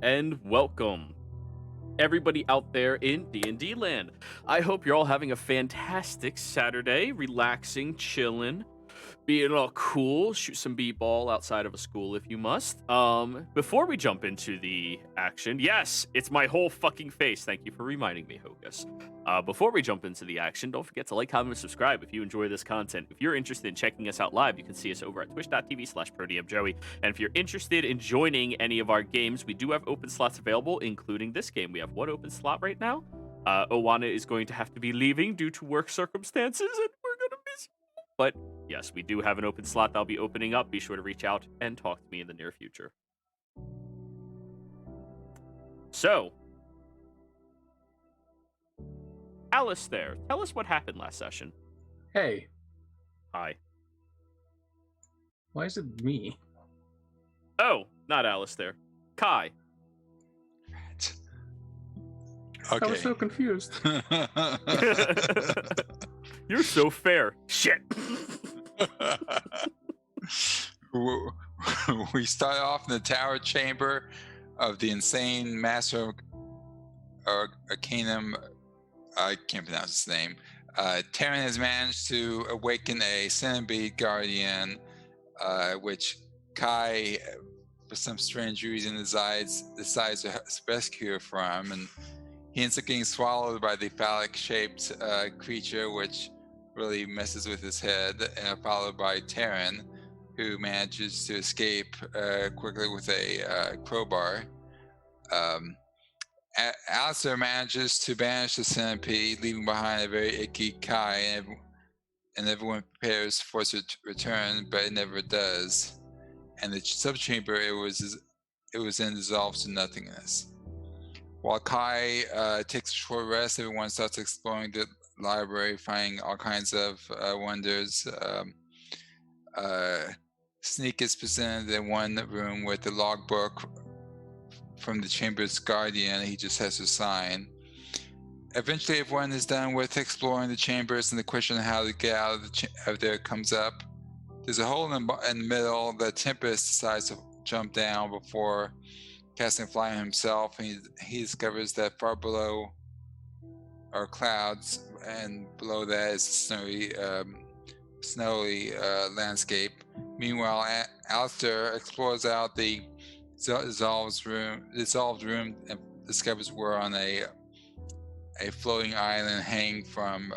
and welcome everybody out there in D&D land. I hope you're all having a fantastic Saturday, relaxing, chilling, being all cool, shoot some b-ball outside of a school if you must. Before we jump into the action, yes, it's my whole fucking face. Thank you for reminding me, Hocus. Before we jump into the action, don't forget to like, comment, and subscribe if you enjoy this content. If you're interested in checking us out live, you can see us over at twitch.tv/ProDMJoey. And if you're interested in joining any of our games, we do have open slots available, including this game. We have one open slot right now. Owana is going to have to be leaving due to work circumstances, and we're going to miss you. But yes, we do have an open slot that'll be opening up. Be sure to reach out and talk to me in the near future. So, Alistair, tell us what happened last session. Hey. Hi. Why is it me? Oh, not Alistair. Kai. Okay. I was so confused. You're so fair. Shit. We start off in the tower chamber of the insane Master Arcanum. I can't pronounce his name. Terran has managed to awaken a centipede guardian, which Kai, for some strange reason, decides to rescue her from, and he ends up getting swallowed by the phallic-shaped creature, which really messes with his head, followed by Terran, who manages to escape quickly with a crowbar. Alistair manages to banish the centipede, leaving behind a very icky Kai, and everyone prepares for its return, but it never does. And the subchamber it was then dissolved to nothingness. While Kai takes a short rest, everyone starts exploring the library, finding all kinds of wonders. Sneak is presented in one room with the logbook from the chamber's guardian. He just has to sign. Eventually, everyone is done with exploring the chambers, and the question of how to get out of there comes up. There's a hole in the middle that Tempest decides to jump down before casting flying himself, and he discovers that far below are clouds, and below that is a snowy landscape. Meanwhile, Alistair explores out the dissolved room and discovers we're on a floating island hanging from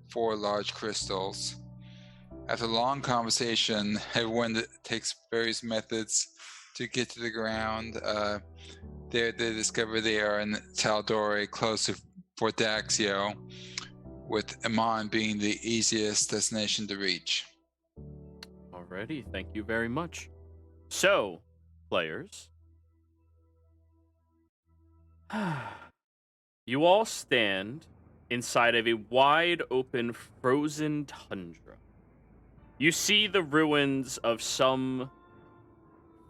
4 large crystals. After a long conversation, everyone takes various methods to get to the ground. They discover they are in Tal'Dorei, close to Fort Daxio, with Amon being the easiest destination to reach. Alrighty, thank you very much. So, players, you all stand inside of a wide open frozen tundra. You see the ruins of some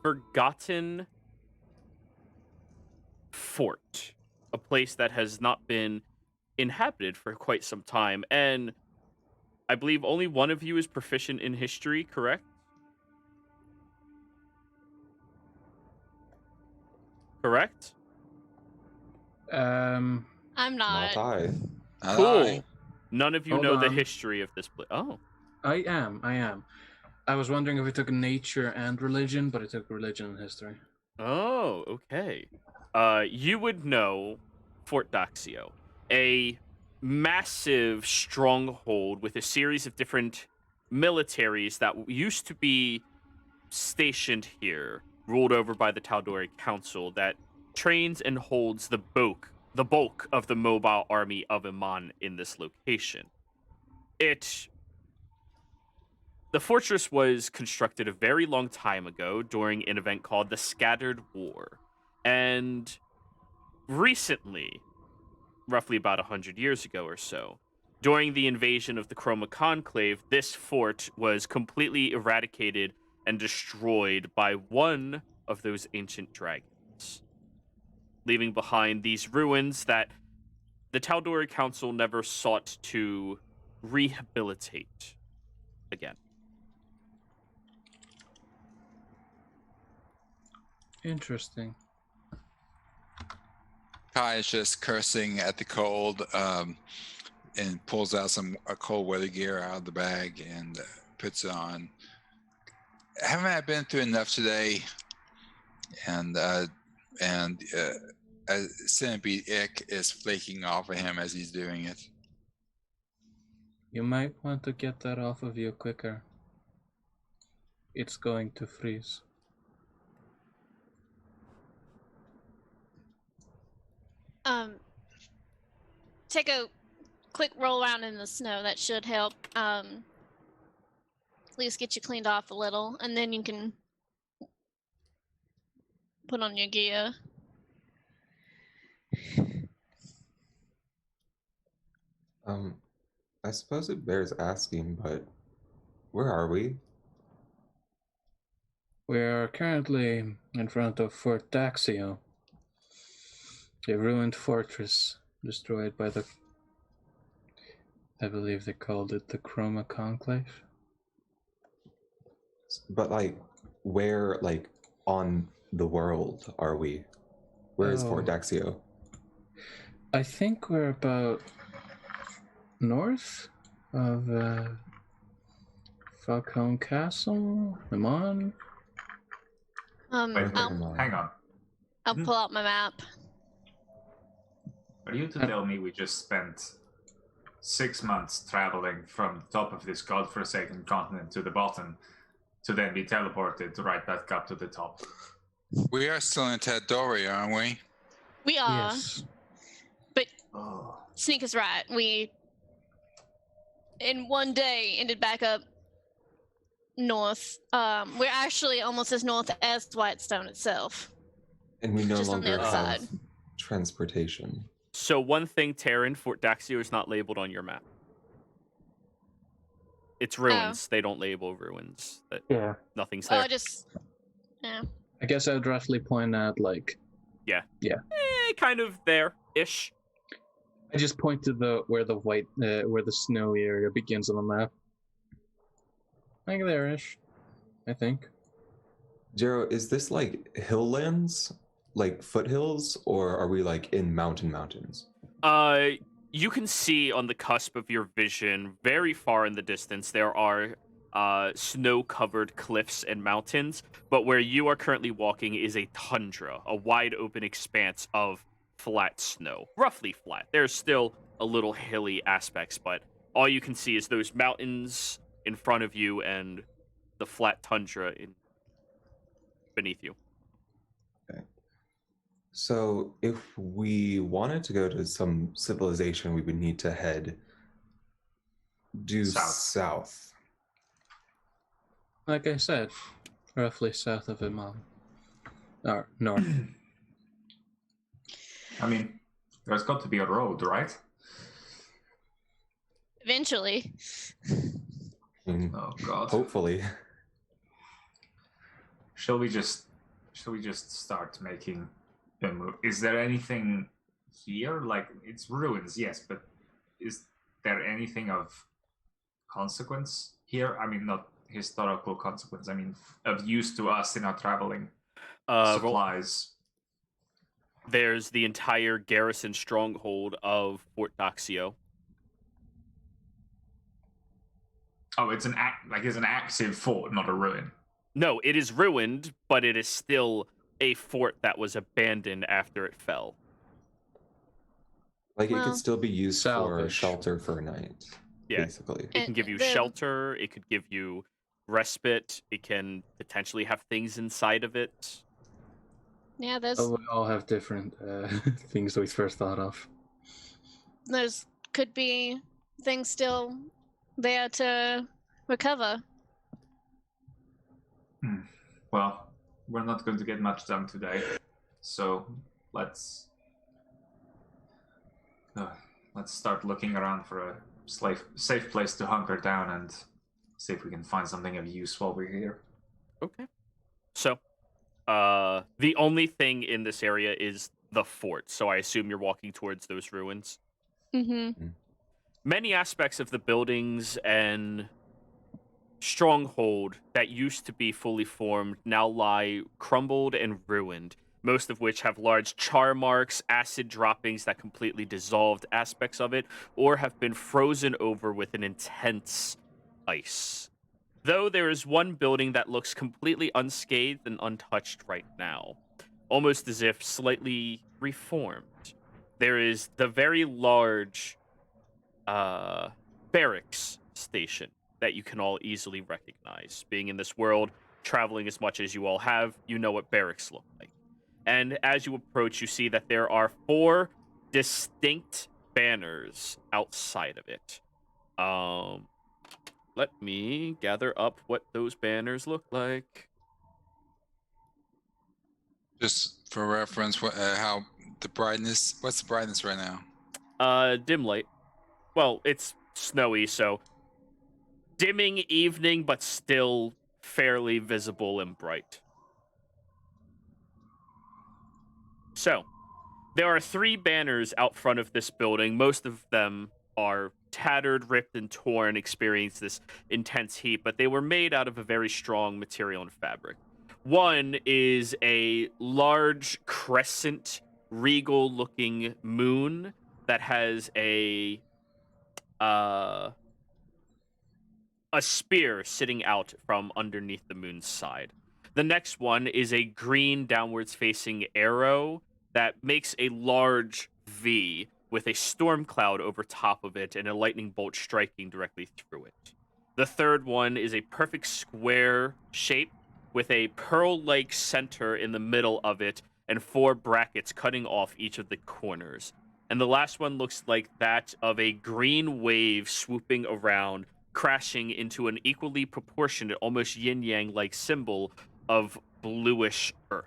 forgotten fort, a place that has not been inhabited for quite some time, and I believe only one of you is proficient in history, correct? Correct? I'm not. Not I. Cool. None of you Hold know the on. history of this place. Oh. I am. I was wondering if it took nature and religion, but it took religion and history. Oh, okay. You would know Fort Daxio, a massive stronghold with a series of different militaries that used to be stationed here, ruled over by the Tal'Dorei Council, that trains and holds the bulk of the mobile army of Iman in this location. The fortress was constructed a very long time ago during an event called the Scattered War. And recently, roughly about 100 years ago or so, during the invasion of the Chroma Conclave, this fort was completely eradicated and destroyed by one of those ancient dragons, leaving behind these ruins that the Tal'Dorei Council never sought to rehabilitate again. Interesting. Kai is just cursing at the cold, and pulls out some cold weather gear out of the bag and puts it on. Haven't I been through enough today? And Centipede Ick is flaking off of him as he's doing it. You might want to get that off of you quicker. It's going to freeze. Take a quick roll around in the snow. That should help. At least get you cleaned off a little, and then you can put on your gear. I suppose it bears asking, but where are we? We are currently in front of Fort Daxio, a ruined fortress destroyed by the, I believe they called it the Chroma Conclave. But like, where, like, on the world are we? Where is Fort Oh. Daxio? I think we're about north of Falcone Castle. I'm on. Wait, I'll hang on. pull out my map. Are you to tell me we just spent 6 months traveling from the top of this godforsaken continent to the bottom to then be teleported right back up to the top? We are still in Tal'Dorei, aren't we? We are, Yes. but Oh, Sneak is right. We, in one day, ended back up north. We're actually almost as north as Whitestone itself. And we no Just on the longer other have side. transportation. So one thing, Terran, Fort Daxio is not labeled on your map. It's ruins. They don't label ruins. That Yeah. nothing's Oh, there. I just, yeah. I guess I'd roughly point out, like, Kind of there-ish. I just point to the where the snowy area begins on the map. Like there-ish, I think. Jero, is this like hilllands? Like foothills? Or are we like in mountains? You can see on the cusp of your vision, very far in the distance, there are snow-covered cliffs and mountains, but where you are currently walking is a tundra, a wide-open expanse of flat snow. Roughly flat. There's still a little hilly aspects, but all you can see is those mountains in front of you and the flat tundra beneath you. So if we wanted to go to some civilization, we would need to head due south. Like I said, roughly south of Imam. Or north. I mean, there's got to be a road, right? Eventually. Oh God. Hopefully. Shall we just start making a move? Is there anything here? Like, it's ruins, yes, but is there anything of consequence here? I mean, not historical consequence. I mean, of use to us in our traveling supplies. There's the entire garrison stronghold of Fort Daxio. Oh, it's an active fort, not a ruin. No, it is ruined, but it is still a fort that was abandoned after it fell. Like it Well, could still be used for salvage. shelter for a night. Yeah. Basically. It can give you shelter, it could give you respite, it can potentially have things inside of it. Yeah, there's Oh, we all have different things we first thought of. could be things still there to recover. Well, we're not going to get much done today, so let's start looking around for a safe place to hunker down and see if we can find something of use while we're here. Okay. So, the only thing in this area is the fort, so I assume you're walking towards those ruins. Mm-hmm. Many aspects of the buildings and stronghold that used to be fully formed now lie crumbled and ruined, most of which have large char marks, acid droppings that completely dissolved aspects of it, or have been frozen over with an intense ice. Though there is one building that looks completely unscathed and untouched right now, almost as if slightly reformed. There is the very large barracks station that you can all easily recognize. Being in this world, traveling as much as you all have, you know what barracks look like. And as you approach, you see that there are 4 distinct banners outside of it. Let me gather up what those banners look like. Just for reference, how the brightness? What's the brightness right now? Dim light. Well, it's snowy, so dimming evening, but still fairly visible and bright. So, there are 3 banners out front of this building. Most of them are tattered, ripped, and torn, experience this intense heat, but they were made out of a very strong material and fabric. One is a large crescent, regal-looking moon that has a spear sitting out from underneath the moon's side. The next one is a green downwards-facing arrow that makes a large V with a storm cloud over top of it and a lightning bolt striking directly through it. The third one is a perfect square shape with a pearl-like center in the middle of it and 4 brackets cutting off each of the corners. And the last one looks like that of a green wave swooping around, crashing into an equally proportionate, almost yin-yang-like symbol of bluish earth.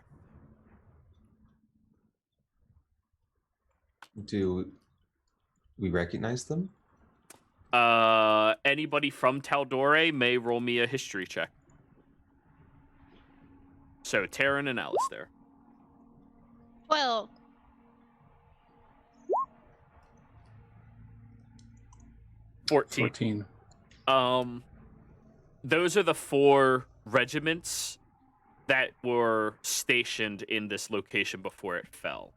Do we recognize them? Anybody from Tal'Dorei may roll me a history check. So, Taryn and Alistair. Well, 14. Those are the 4 regiments that were stationed in this location before it fell.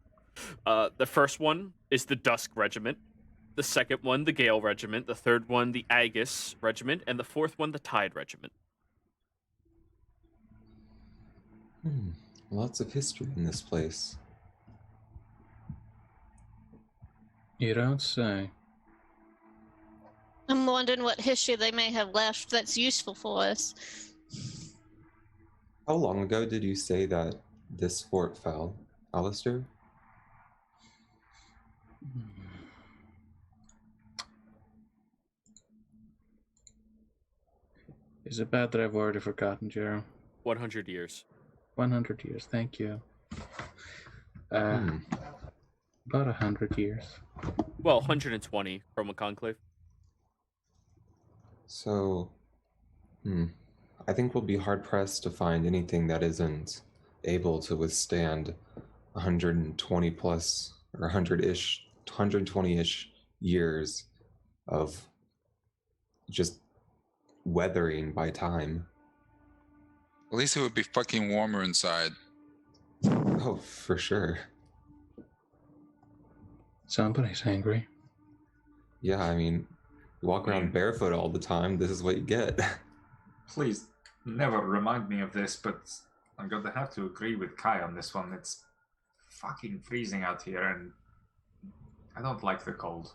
The first one is the Dusk Regiment. The second one, the Gale Regiment. The third one, the Agus Regiment. And the fourth one, the Tide Regiment. Lots of history in this place. You don't say. I'm wondering what history they may have left that's useful for us. How long ago did you say that this fort fell, Alistair? Is it bad that I've already forgotten, Jero? 100 years. 100 years, thank you. About 100 years. Well, 120 from a conclave. So, I think we'll be hard-pressed to find anything that isn't able to withstand 120 plus, or 100-ish, 120-ish years of just weathering by time. At least it would be fucking warmer inside. Oh, for sure. Somebody's angry. Yeah, I mean, you walk around barefoot all the time, this is what you get. Please never remind me of this, but I'm going to have to agree with Kai on this one. It's fucking freezing out here, and I don't like the cold.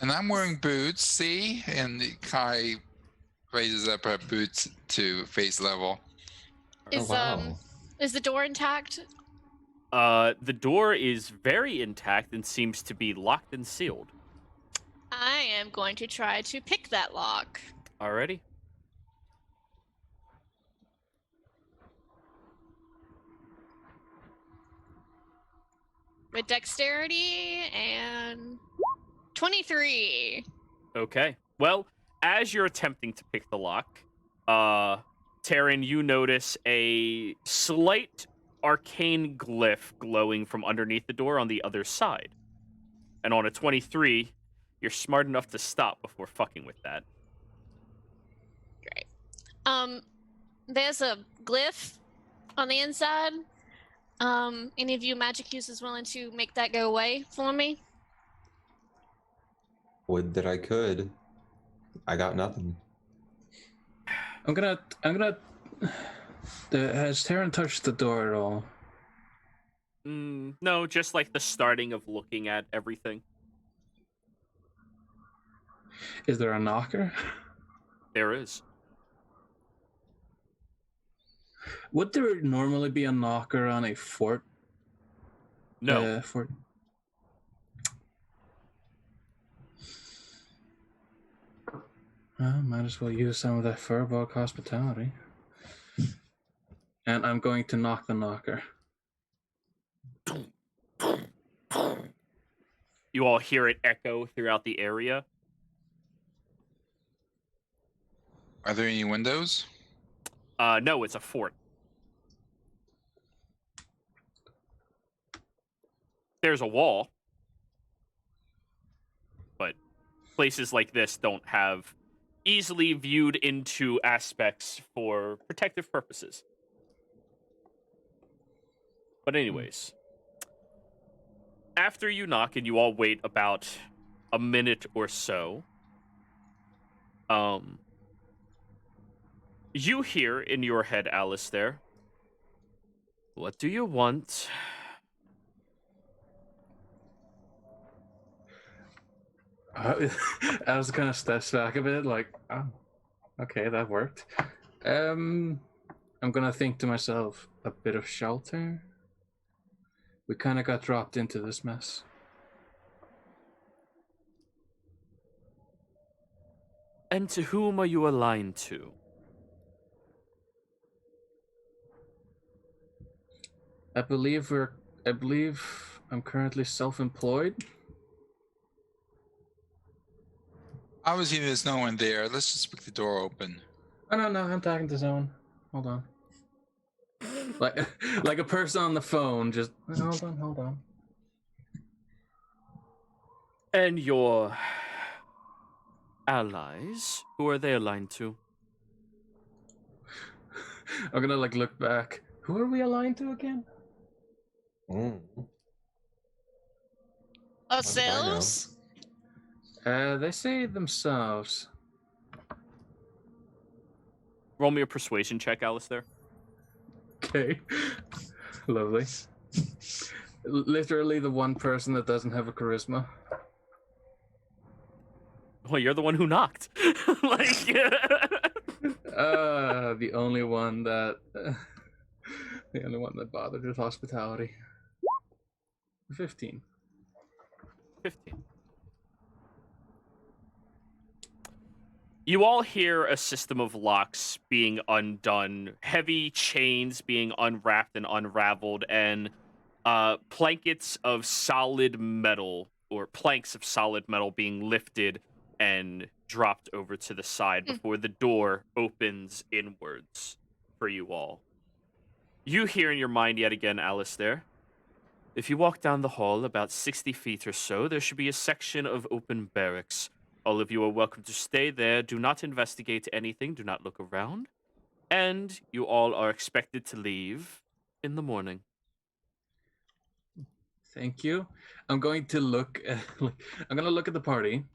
And I'm wearing boots, see? And Kai raises up her boots to face level. Is wow. is the door intact? The door is very intact and seems to be locked and sealed. I am going to try to pick that lock. Alrighty. With dexterity and 23. Okay. Well, as you're attempting to pick the lock, Taryn, you notice a slight arcane glyph glowing from underneath the door on the other side. And on a 23, you're smart enough to stop before fucking with that. Great. There's a glyph on the inside. Any of you magic users willing to make that go away for me? Would that I could. I got nothing. I'm gonna. Has Taryn touched the door at all? No, just like the starting of looking at everything. Is there a knocker? There is. Would there normally be a knocker on a fort? No. Fort. Well, might as well use some of that Furbog hospitality. And I'm going to knock the knocker. You all hear it echo throughout the area. Are there any windows? No, it's a fort. There's a wall, but places like this don't have easily viewed into aspects for protective purposes. But anyways, after you knock and you all wait about a minute or so, you hear in your head, Alistair, what do you want? I was kind of steps back a bit, like, oh, okay, that worked. I'm gonna think to myself, a bit of shelter. We kind of got dropped into this mess. And to whom are you aligned to? I believe I'm currently self-employed. Obviously, there's no one there. Let's just pick the door open. Oh, no, I'm talking to someone. Hold on. Like a person on the phone, just hold on. And your allies, who are they aligned to? I'm gonna look back. Who are we aligned to again? Ourselves? They say themselves. Roll me a persuasion check, Alistair. Okay. Lovely. Literally the one person that doesn't have a charisma. Well, you're the one who knocked. The only one that bothered with hospitality. 15. 15. You all hear a system of locks being undone, heavy chains being unwrapped and unraveled, and plankets of solid metal, or planks of solid metal being lifted and dropped over to the side before the door opens inwards for you all. You hear in your mind yet again, Alistair, if you walk down the hall about 60 feet or so, there should be a section of open barracks. All of you are welcome to stay there. Do not investigate anything. Do not look around. And you all are expected to leave in the morning. Thank you. I'm going to look at the party.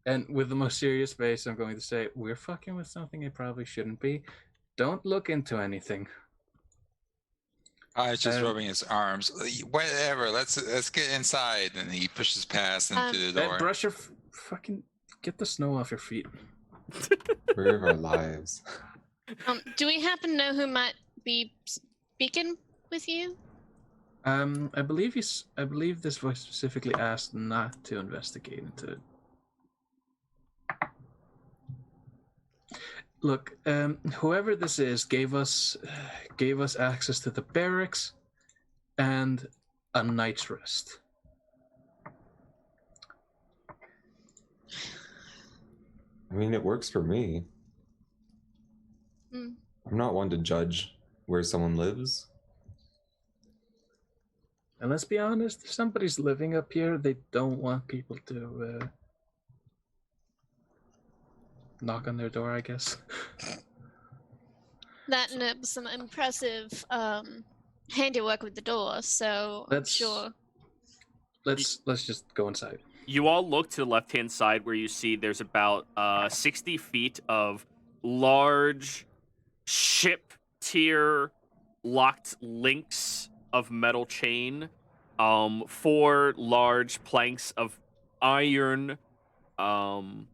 And with the most serious face, I'm going to say, we're fucking with something it probably shouldn't be. Don't look into anything. It's just rubbing his arms. Whatever. Let's get inside. And he pushes past into the door. Brush your fucking get the snow off your feet. Story of our lives. Do we happen to know who might be speaking with you? I believe this voice specifically asked not to investigate into it. Look, whoever this is gave us access to the barracks and a night's rest. I mean, it works for me. I'm not one to judge where someone lives. And let's be honest, if somebody's living up here, they don't want people to knock on their door, I guess. That and some impressive handiwork with the door, so I'm sure. Let's just go inside. You all look to the left-hand side where you see there's about 60 feet of large ship-tier locked links of metal chain, 4 large planks of iron, kind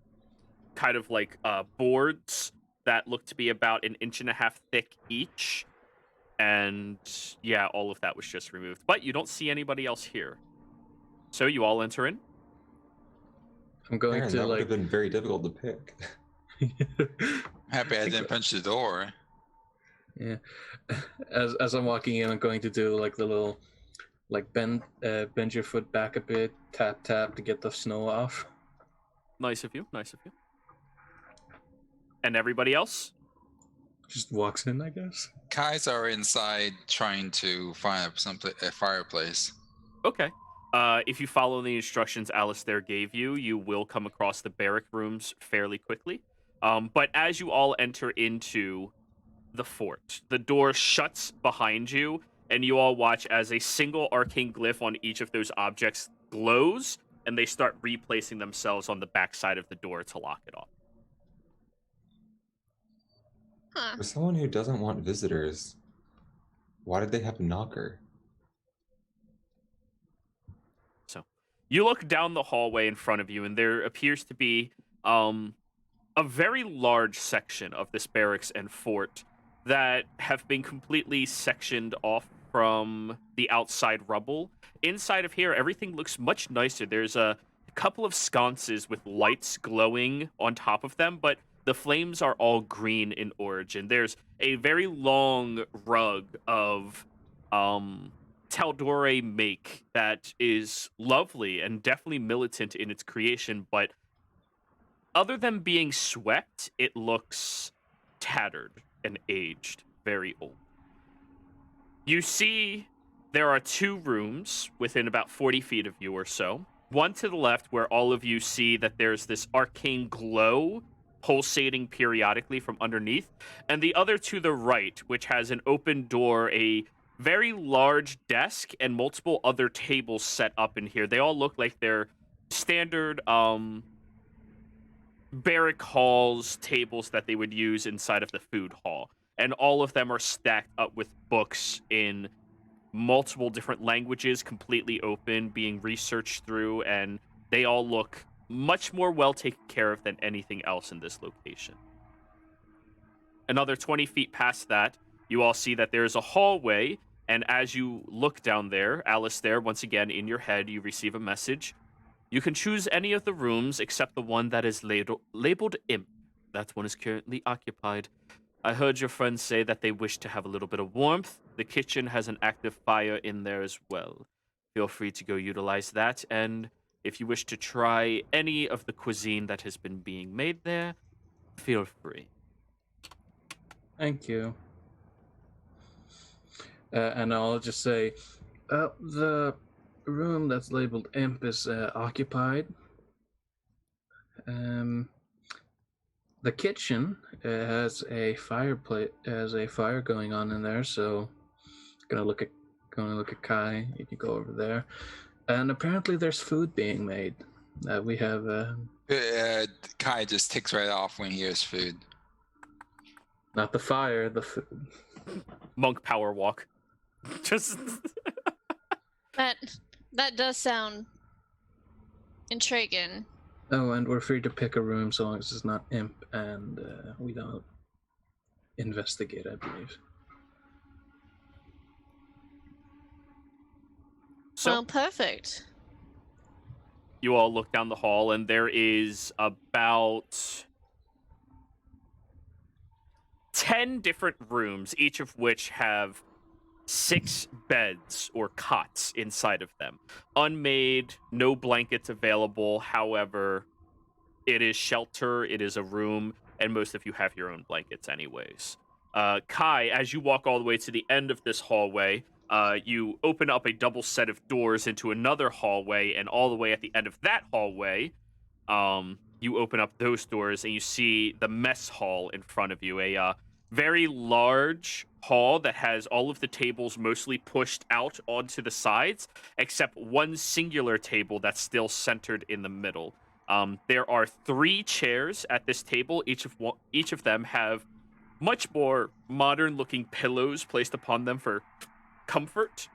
of like boards that look to be about 1.5 inches thick each. And yeah, all of that was just removed. But you don't see anybody else here. So you all enter in. I'm going Aaron, to that would like. have been very difficult to pick. Happy I didn't punch the door. Yeah. As I'm walking in, I'm going to do like the little, like bend your foot back a bit, tap to get the snow off. Nice of you. Nice of you. And everybody else? Just walks in, I guess. Kai's are inside trying to find a fireplace. Okay. If you follow the instructions Alistair gave you, you will come across the barrack rooms fairly quickly. But as you all enter into the fort, the door shuts behind you, and you all watch as a single arcane glyph on each of those objects glows, and they start replacing themselves on the backside of the door to lock it off. Huh. For someone who doesn't want visitors, why did they have a knocker? So, you look down the hallway in front of you, and there appears to be a very large section of this barracks and fort that have been completely sectioned off from the outside rubble. Inside of here, everything looks much nicer. There's a couple of sconces with lights glowing on top of them, but the flames are all green in origin. There's a very long rug of Tal'Dorei make that is lovely and definitely militant in its creation, but other than being swept, it looks tattered and aged, very old. You see there are 2 rooms within about 40 feet of you or so. One to the left where all of you see that there's this arcane glow pulsating periodically from underneath, and the other to the right, which has an open door, a very large desk, and multiple other tables set up in here. They all look like they're standard barrack halls tables that they would use inside of the food hall. And all of them are stacked up with books in multiple different languages, completely open, being researched through, and they all look much more well taken care of than anything else in this location. Another 20 feet past that, you all see that there's a hallway, and as you look down there, Alistair, once again, in your head, you receive a message. You can choose any of the rooms except the one that is labeled Imp. That one is currently occupied. I heard your friends say that they wish to have a little bit of warmth. The kitchen has an active fire in there as well. Feel free to go utilize that, and if you wish to try any of the cuisine that has been being made there, feel free. Thank you. And I'll just say, the room that's labeled Imp is occupied. The kitchen has a fireplace, has a fire going on in there. So, gonna look at Kai. You can go over there, and apparently there's food being made. We have. Kai just ticks right off when he hears food. Not the fire, the food. Monk power walk. Just That does sound intriguing. Oh, and we're free to pick a room so long as it's not Imp and we don't investigate, I believe. so. Well, perfect. You all look down the hall, and there is about 10 different rooms, each of which have 6 beds or cots inside of them. Unmade, no blankets available. However, it is shelter, it is a room, and most of you have your own blankets anyways. Kai, as you walk all the way to the end of this hallway, you open up a double set of doors into another hallway, and all the way at the end of that hallway, you open up those doors and you see the mess hall in front of you. A very large hall that has all of the tables mostly pushed out onto the sides, except one singular table that's still centered in the middle. There are 3 chairs at this table. Each of them have much more modern-looking pillows placed upon them for comfort.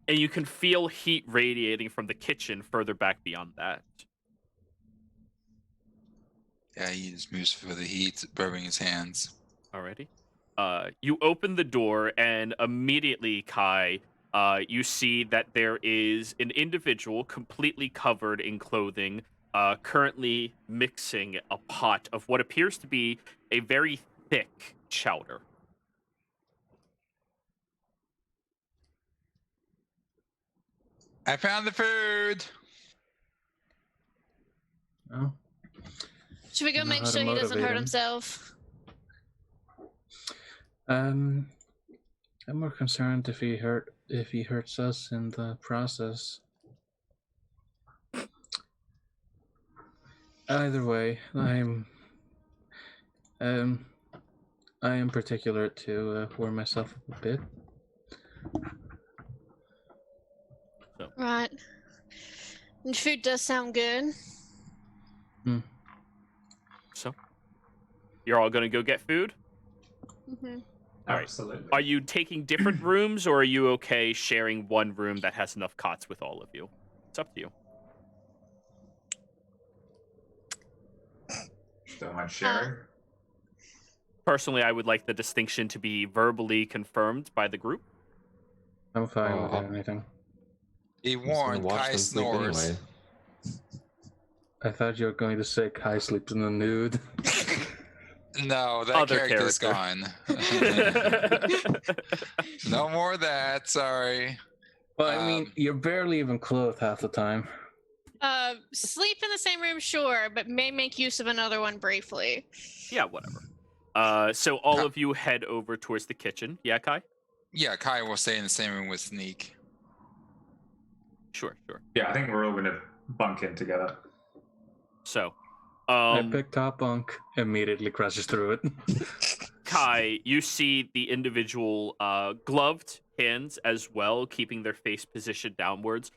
And you can feel heat radiating from the kitchen further back beyond that. Yeah, he just moves for the heat, rubbing his hands. Alrighty. You open the door, and immediately, Kai, you see that there is an individual completely covered in clothing, currently mixing a pot of what appears to be a very thick chowder. I found the food! Oh. Should we go Know make how to sure he doesn't motivate hurt him. himself? I'm more concerned if he hurts us in the process. Either way, I am particular to warm myself up a bit. Right. And food does sound good. So, you're all going to go get food? Mm-hmm. All right. Absolutely. Are you taking different rooms, or are you okay sharing one room that has enough cots with all of you? It's up to you. Don't mind sharing. Personally, I would like the distinction to be verbally confirmed by the group. I'm fine with anything. He I'm just gonna warned, watch Kai them sleep snores. anyway. I thought you were going to say Kai sleeps in the nude. No, that Other character's character. gone. No more of that, sorry. Well, I mean, you're barely even clothed half the time. Sleep in the same room, sure, but may make use of another one briefly. Yeah, whatever. So all of you head over towards the kitchen. Yeah, Kai? Yeah, Kai will stay in the same room with Sneak. Sure. Yeah, I think we're all gonna bunk in together. So, I pick top bunk, immediately crashes through it. Kai, you see the individual gloved hands as well, keeping their face positioned downwards,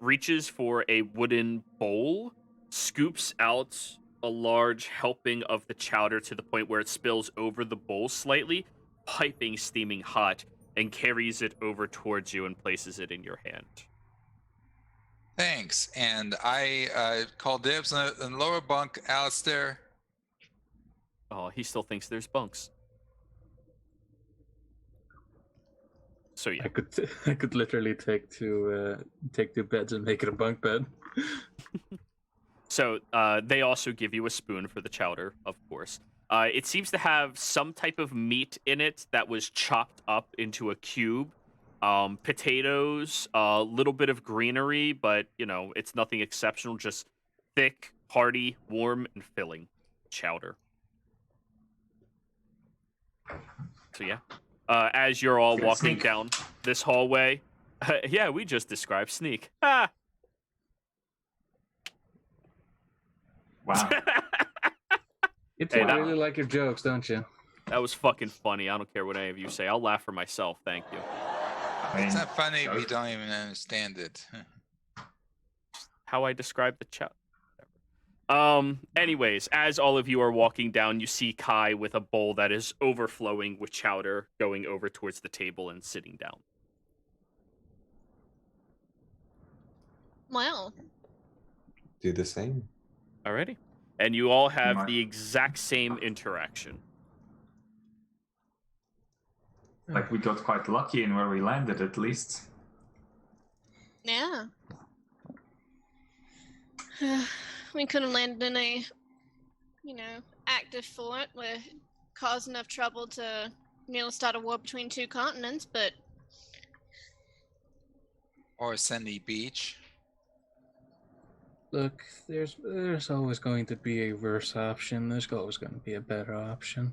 reaches for a wooden bowl, scoops out a large helping of the chowder to the point where it spills over the bowl slightly, piping steaming hot, and carries it over towards you and places it in your hand. Thanks. And I call dibs on the lower bunk, Alistair. Oh, he still thinks there's bunks. So yeah. I could literally take two beds and make it a bunk bed. So they also give you a spoon for the chowder, of course. It seems to have some type of meat in it that was chopped up into a cube. Potatoes, a little bit of greenery, but, it's nothing exceptional. Just thick, hearty, warm, and filling chowder. So yeah. As you're all Good walking sneak. down this hallway, yeah, we just described Sneak. Ah! Wow. You Hey, two that- really like your jokes, don't you? That was fucking funny. I don't care what any of you say. I'll laugh for myself. Thank you. I mean, It's not funny if go- you don't even understand it. How I describe the chowder. Anyways, as all of you are walking down, you see Kai with a bowl that is overflowing with chowder going over towards the table and sitting down. Well, Do the same. Alrighty. And you all have Right. the exact same interaction. like we got quite lucky in where we landed, at least. yeah. We could have landed in a, active fort where it caused enough trouble to nearly start a war between 2 continents, but Or Sandy Beach. Look, there's always going to be a worse option. There's always going to be a better option.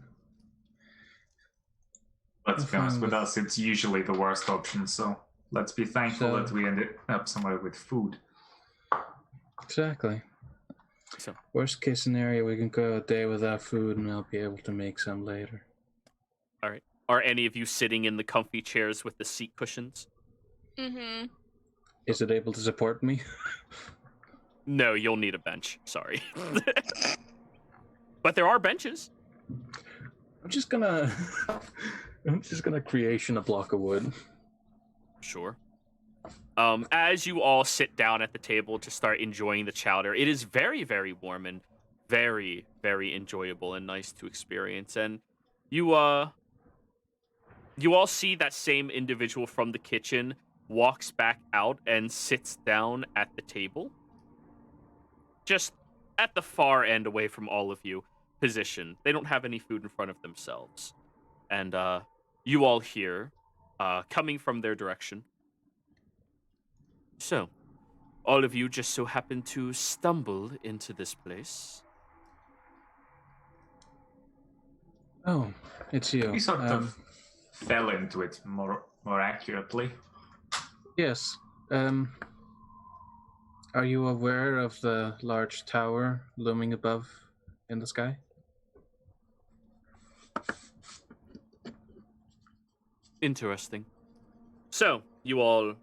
Let's be honest with Fine. us, it's usually the worst option, so let's be thankful So- that we ended up somewhere with food. Exactly. So, Worst case scenario, we can go a day without food and I'll be able to make some later. all right. Are any of you sitting in the comfy chairs with the seat cushions? Mm-hmm. Is it able to support me? No, you'll need a bench. Sorry. But there are benches. I'm just gonna creation a block of wood. Sure. As you all sit down at the table to start enjoying the chowder, it is very, very warm and very, very enjoyable and nice to experience. And you all see that same individual from the kitchen walks back out and sits down at the table, just at the far end away from all of you position. They don't have any food in front of themselves. And you all hear, coming from their direction, so, all of you just so happen to stumble into this place. Oh, it's you. We sort of fell into it more accurately. Yes. Are you aware of the large tower looming above in the sky? Interesting. So, you all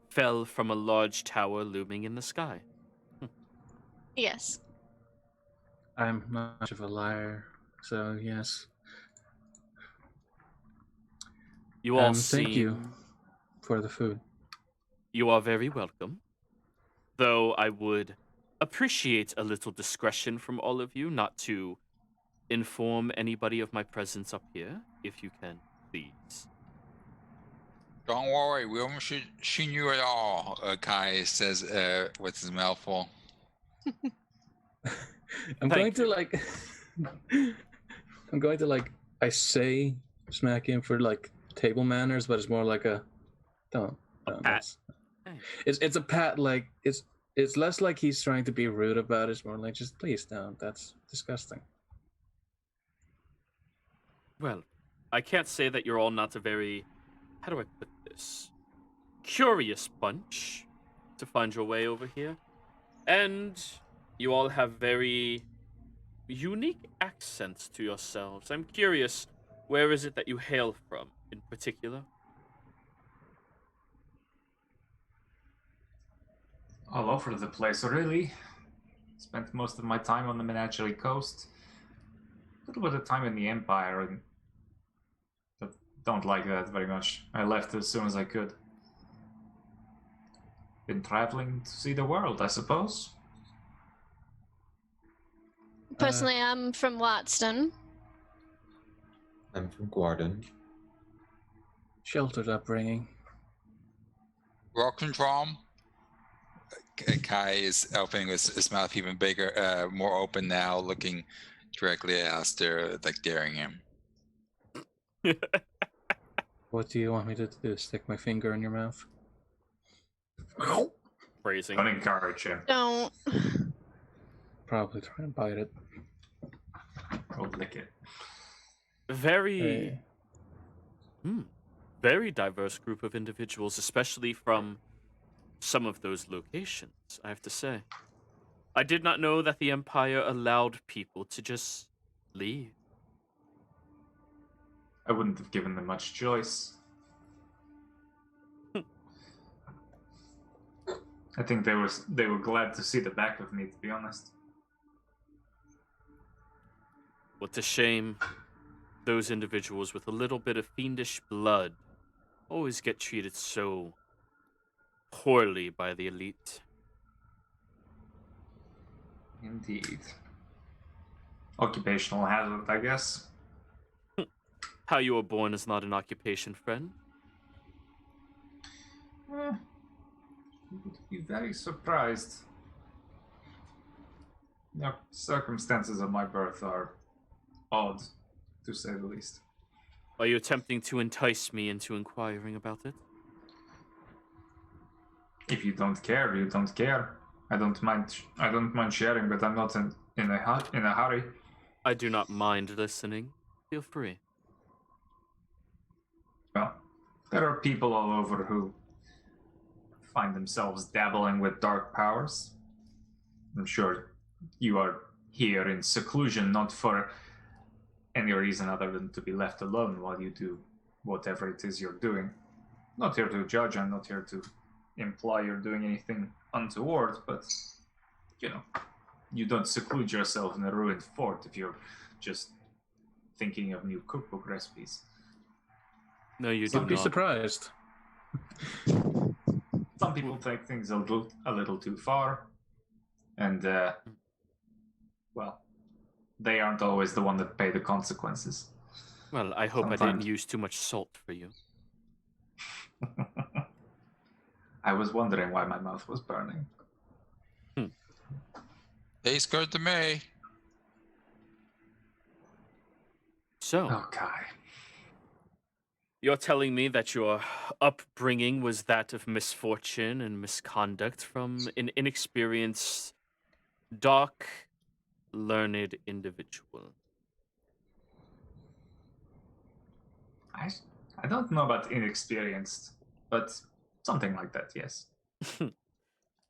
fell from a large tower looming in the sky. Yes. I'm not much of a liar, so yes. You all thank you for the food. You are very welcome. Though I would appreciate a little discretion from all of you, not to inform anybody of my presence up here, if you can, please. Don't worry, we haven't seen you at all, Kai says with his mouth full. I'm going to I say smack him for like table manners, but it's more like a don't. Pat. It's a pat, like it's less like he's trying to be rude about it. It's more like just please don't. That's disgusting. Well, I can't say that you're all not a very, how do I put this, curious bunch to find your way over here. And you all have very unique accents to yourselves. I'm curious, where is it that you hail from in particular? All over the place, really. Spent most of my time on the Menagerie Coast. A little bit of time in the Empire, but don't like that very much. I left as soon as I could. Been traveling to see the world, I suppose. Personally, I'm from Watson. I'm from Guarden. Sheltered upbringing. Welcome, Tom. Kai is opening his mouth even bigger, more open now, looking directly at Aster, like daring him. What do you want me to do? Stick my finger in your mouth? Phrasing. Don't encourage him. Don't. Probably try and bite it. Or lick it. Very, very diverse group of individuals, especially from some of those locations, I have to say. I did not know that the Empire allowed people to just leave. I wouldn't have given them much choice. I think they were glad to see the back of me, to be honest. What a shame those individuals with a little bit of fiendish blood always get treated so poorly by the elite. Indeed. Occupational hazard, I guess. How you were born is not an occupation, friend. You would be very surprised. The circumstances of my birth are odd, to say the least. Are you attempting to entice me into inquiring about it? If you don't care, you don't care. I don't mind sharing, but I'm not in a hurry. I do not mind listening. Feel free. Well, there are people all over who find themselves dabbling with dark powers. I'm sure you are here in seclusion, not for any reason other than to be left alone while you do whatever it is you're doing. Not here to judge, I'm not here to imply you're doing anything untoward, but, you know, you don't seclude yourself in a ruined fort if you're just thinking of new cookbook recipes. No, you do Don't be not. surprised. Some people take things a little too far, and, well, they aren't always the one that pay the consequences. Well, I hope I Sometimes. didn't use too much salt for you. I was wondering why my mouth was burning. Tastes good to me. So, Okay. you're telling me that your upbringing was that of misfortune and misconduct from an inexperienced, dark, learned individual. I don't know about inexperienced, but something like that, yes.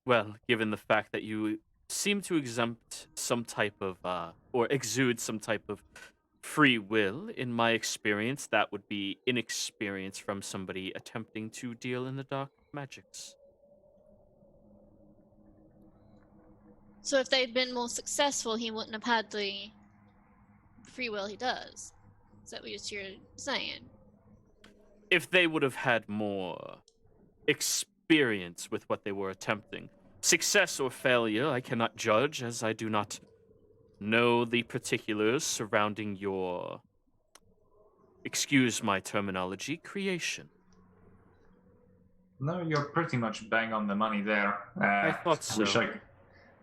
Well, given the fact that you seem to exempt some type of, or exude some type of free will, in my experience, that would be inexperience from somebody attempting to deal in the dark magics. So if they'd been more successful, he wouldn't have had the free will he does. Is that what you're saying? If they would have had more experience with what they were attempting. Success or failure, I cannot judge, as I do not know the particulars surrounding your, excuse my terminology, creation. No, you're pretty much bang on the money there. I thought so.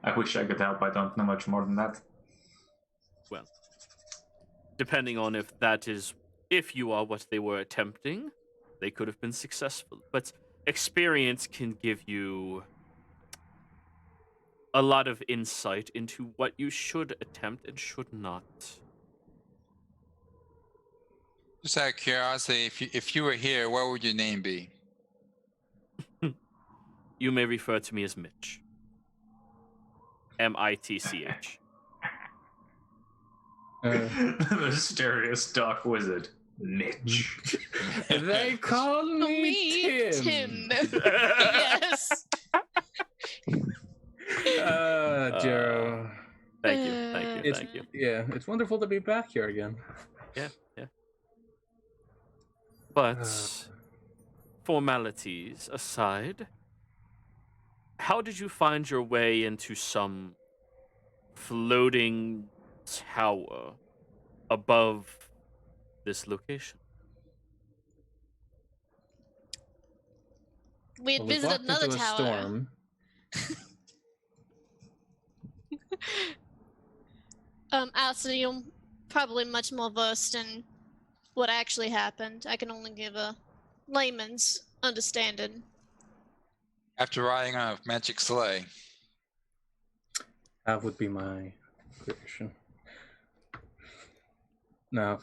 I wish I could help. I don't know much more than that. Well, depending on if you are what they were attempting, they could have been successful. But experience can give you a lot of insight into what you should attempt and should not. Just out of curiosity, if you were here, what would your name be? You may refer to me as Mitch. Mitch. The mysterious dark wizard, Mitch. They call me Tim. Yes. Jero. Thank you. Thank you. Yeah, it's wonderful to be back here again. Yeah. But formalities aside, how did you find your way into some floating tower above this location? We had Well, we visited walked another into a tower. storm. Alistair, you're probably much more versed in what actually happened. I can only give a layman's understanding. After riding on a magic sleigh. That would be my creation. No.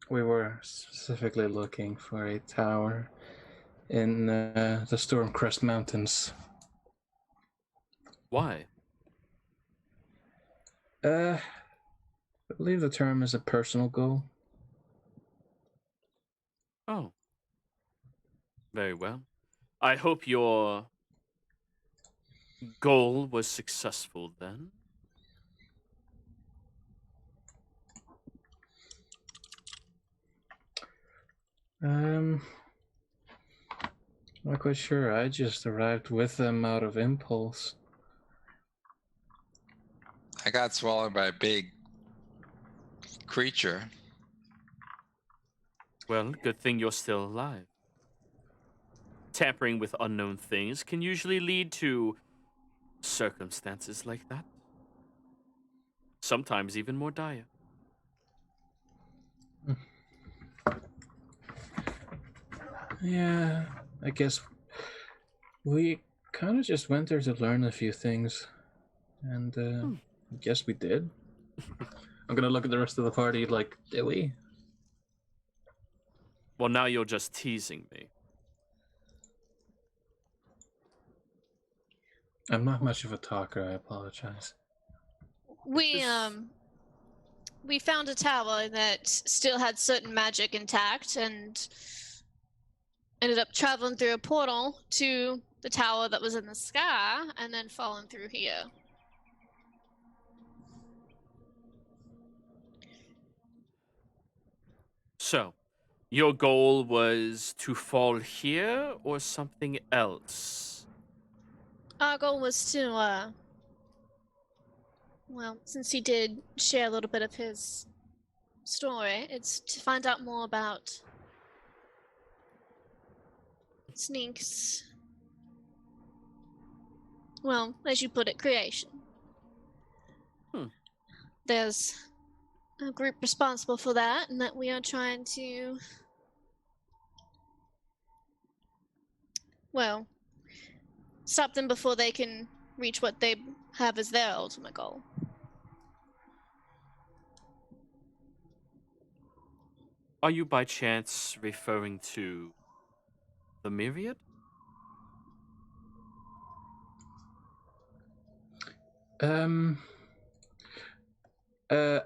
We were specifically looking for a tower in the Stormcrest Mountains. Why? I believe the term is a personal goal. Oh. Very well. I hope your goal was successful then. Not quite sure. I just arrived with them out of impulse. I got swallowed by a big creature. Well, good thing you're still alive. Tampering with unknown things can usually lead to circumstances like that. Sometimes even more dire. Yeah, I guess we kind of just went there to learn a few things. And I guess we did. I'm gonna look at the rest of the party like, did we? Well, now you're just teasing me. I'm not much of a talker, I apologize. We found a tower that still had certain magic intact and ended up traveling through a portal to the tower that was in the sky and then falling through here. So, your goal was to fall here or something else? Our goal was to, well, since he did share a little bit of his story, it's to find out more about Sneak's, well, as you put it, creation. There's a group responsible for that, and that we are trying to, well, stop them before they can reach what they have as their ultimate goal. Are you by chance referring to the Myriad?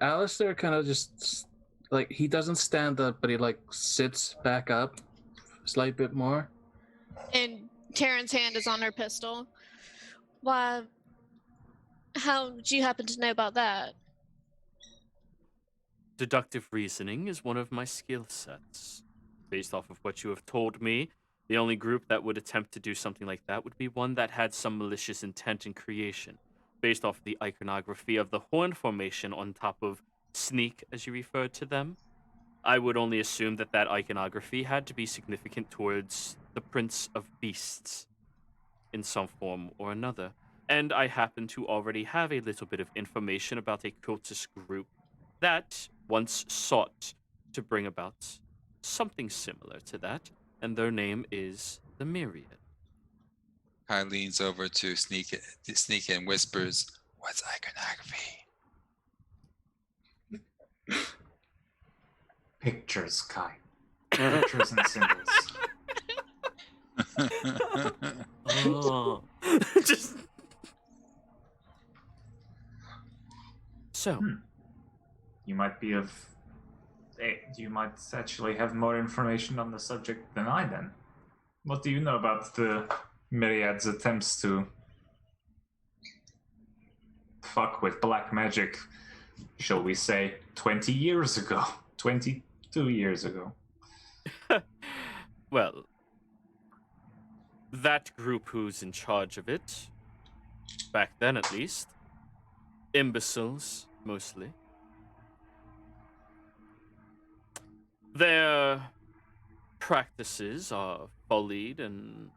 Alistair kind of just, like, he doesn't stand up, but he, like, sits back up a slight bit more. And Taryn's hand is on her pistol. Why? How do you happen to know about that? Deductive reasoning is one of my skill sets. Based off of what you have told me, the only group that would attempt to do something like that would be one that had some malicious intent in creation. Based off the iconography of the horn formation on top of Sneak, as you referred to them, I would only assume that that iconography had to be significant towards the Prince of Beasts in some form or another. And I happen to already have a little bit of information about a cultist group that once sought to bring about something similar to that, and their name is the Myriad. Kai leans over to Sneak and whispers, "What's iconography?" Pictures, Kai. Pictures and symbols. Oh. Just so. You might be of. You might actually have more information on the subject than I then. What do you know about the Myriad's attempts to fuck with black magic, shall we say, 20 years ago? 22 years ago. Well, that group who's in charge of it, back then at least, imbeciles, mostly. Their practices are follied and,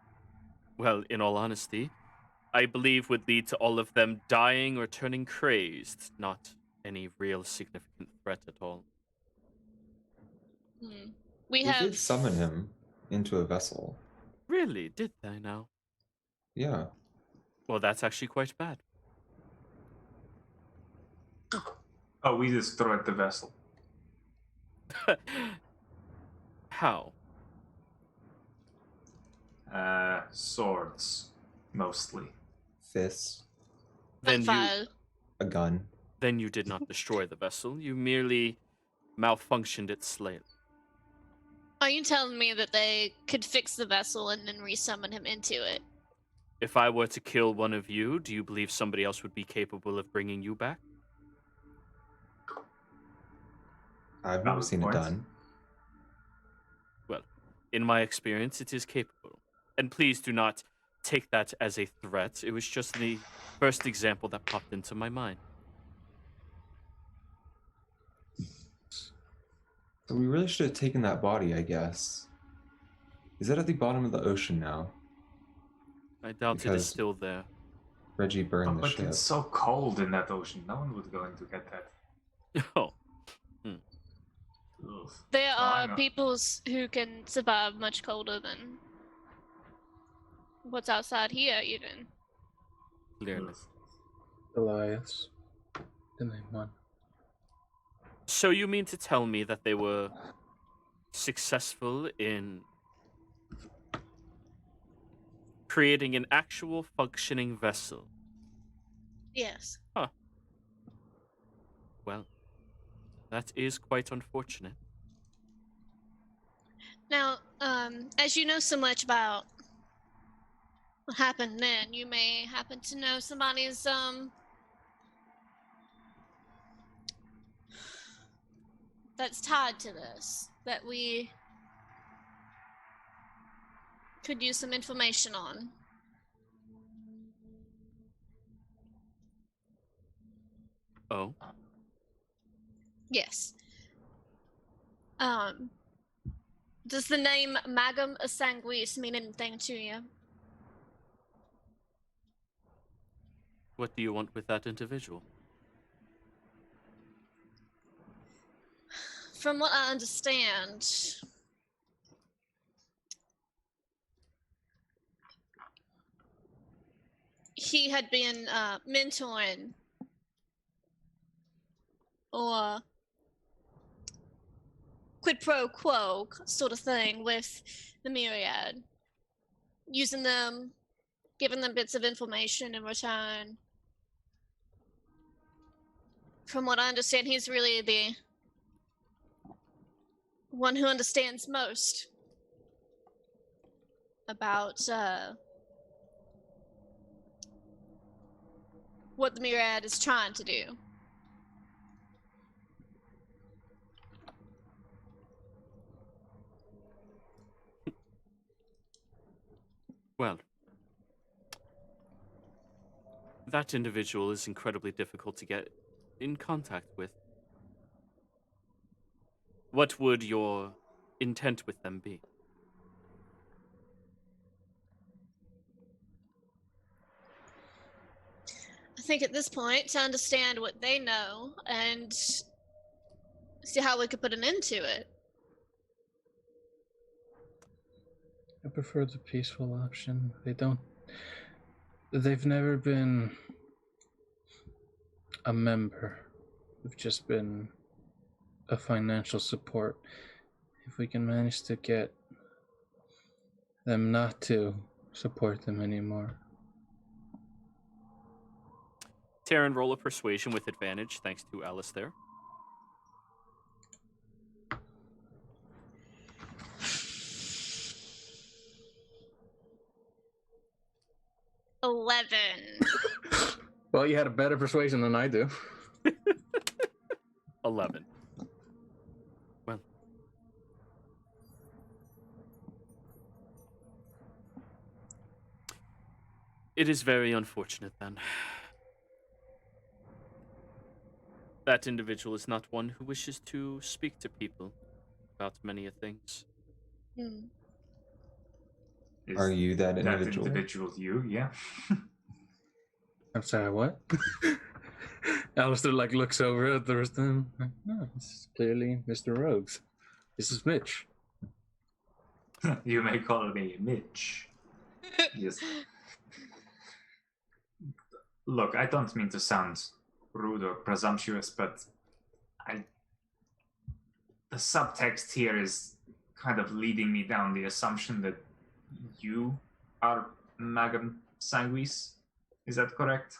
well, in all honesty, I believe would lead to all of them dying or turning crazed, not any real significant threat at all. We did summon him into a vessel. Really? Did they now? Yeah. Well, that's actually quite bad. Oh, we destroyed the vessel. How? Swords, mostly. Fists. Then A gun. Then you did not destroy the vessel. You merely malfunctioned it slightly. Are you telling me that they could fix the vessel and then resummon him into it? If I were to kill one of you, do you believe somebody else would be capable of bringing you back? I've never seen it done. Well, in my experience, it is capable. And please do not take that as a threat. It was just the first example that popped into my mind. So we really should have taken that body, I guess. Is that at the bottom of the ocean now? I doubt it is still there. Reggie burned the But ship. it's so cold in that ocean. No one would going to get that. Oh. Ugh. There are peoples who can survive much colder than what's outside here, even. Clearly. Elias. The name one. So you mean to tell me that they were successful in creating an actual functioning vessel. Yes. Huh. Well, that is quite unfortunate. Now, as you know so much about what happened then, you may happen to know somebody's, that's tied to this, that we could use some information on. Oh? Yes. Does the name Magum Sanguis mean anything to you? What do you want with that individual? From what I understand, he had been mentoring or quid pro quo sort of thing with the Myriad, using them, giving them bits of information in return. From what I understand, he's really the one who understands most about what the Myriad is trying to do. Well, that individual is incredibly difficult to get in contact with. What would your intent with them be? I think at this point, to understand what they know and see how we could put an end to it. I prefer the peaceful option. They've never been a member. They've just been a financial support. If we can manage to get them not to support them anymore. Terran, roll a persuasion with advantage, thanks to Alice there. Well, you had a better persuasion than I do. 11. Well. It is very unfortunate then. That individual is not one who wishes to speak to people about many a things. Hmm. Are you that That individual? individual you? Yeah. I'm sorry, what? Alistair looks over at the rest of them. No, this is clearly Mr. Rogues. This is Mitch. You may call me Mitch. Yes. Look, I don't mean to sound rude or presumptuous, but the subtext here is kind of leading me down the assumption that you are Magum Sanguis. Is that correct?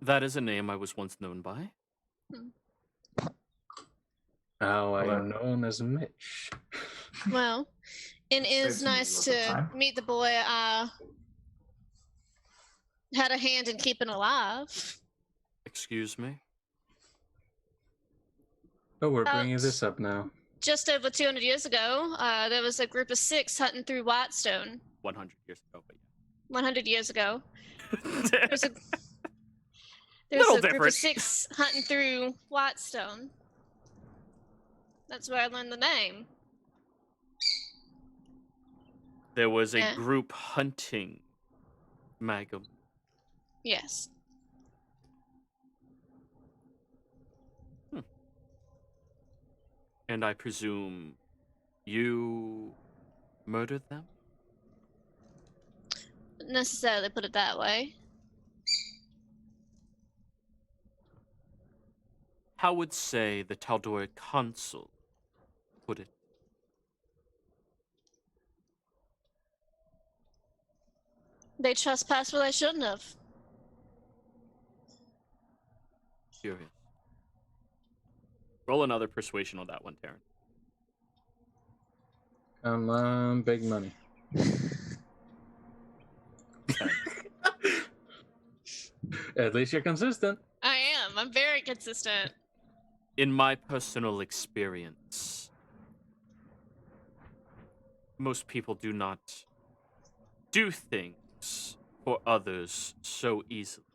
That is a name I was once known by. Now I am known as Mitch. Well, it is Saves me a nice lot of to time. meet the boy I had a hand in keeping alive. Excuse me? Oh, we're bringing this up now. Just over 200 years ago, there was a group of 6 hunting through Whitestone. 100 years ago, but 100 years ago. yeah. There's a Little group of different. 6 hunting through Whitestone. That's where I learned the name. There was a Yeah. group hunting Magum. Yes. And I presume you murdered them? Wouldn't necessarily put it that way. How would, say, the Tal'Dorei Council put it? They trespassed where they shouldn't have. Curious. Roll another persuasion on that one, Taryn. Come on, big money. At least you're consistent. I am. I'm very consistent. In my personal experience, most people do not do things for others so easily,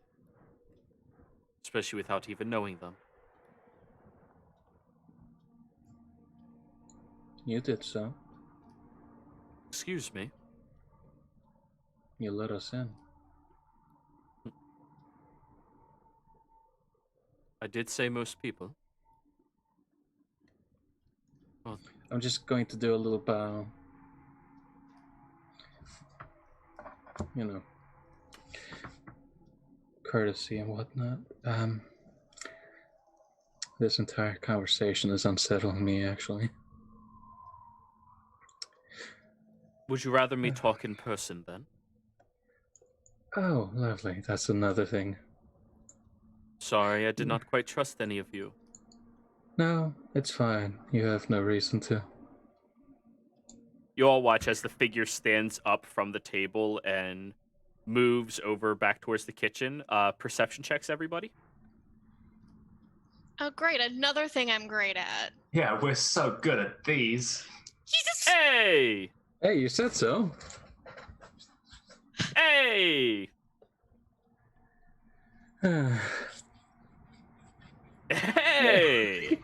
especially without even knowing them. You did so. Excuse me. You let us in. I did say most people. Well, I'm just going to do a little bow. You know, courtesy and whatnot. This entire conversation is unsettling me, actually. would you rather me talk in person then? Oh, lovely. That's another thing. Sorry, I did not quite trust any of you. No, it's fine. You have no reason to. You all watch as the figure stands up from the table and moves over back towards the kitchen. Perception checks, everybody. Oh, great. Another thing I'm great at. Yeah, we're so good at these. Jesus! Hey! Hey, you said so. Hey! Hey!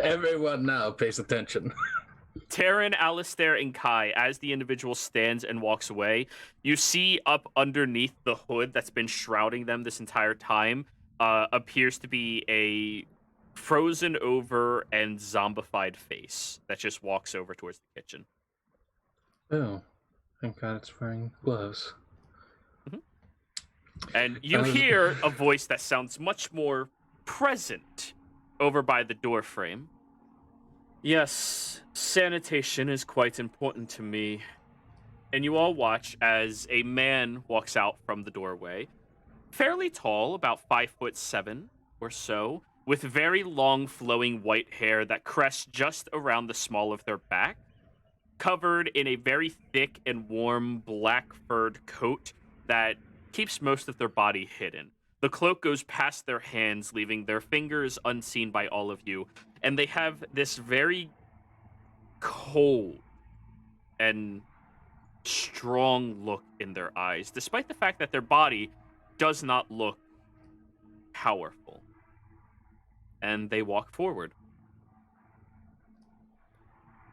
Everyone now pays attention. Taryn, Alistair, and Kai, as the individual stands and walks away, you see up underneath the hood that's been shrouding them this entire time appears to be a frozen over and zombified face that just walks over towards the kitchen. Oh, thank God it's wearing gloves. And you hear a voice that sounds much more present over by the door frame. Yes, sanitation is quite important to me. And you all watch as a man walks out from the doorway, fairly tall, about 5'7" or so, with very long flowing white hair that crests just around the small of their back, covered in a very thick and warm black furred coat that keeps most of their body hidden. The cloak goes past their hands, leaving their fingers unseen by all of you, and they have this very cold and strong look in their eyes, despite the fact that their body does not look powerful. And they walk forward.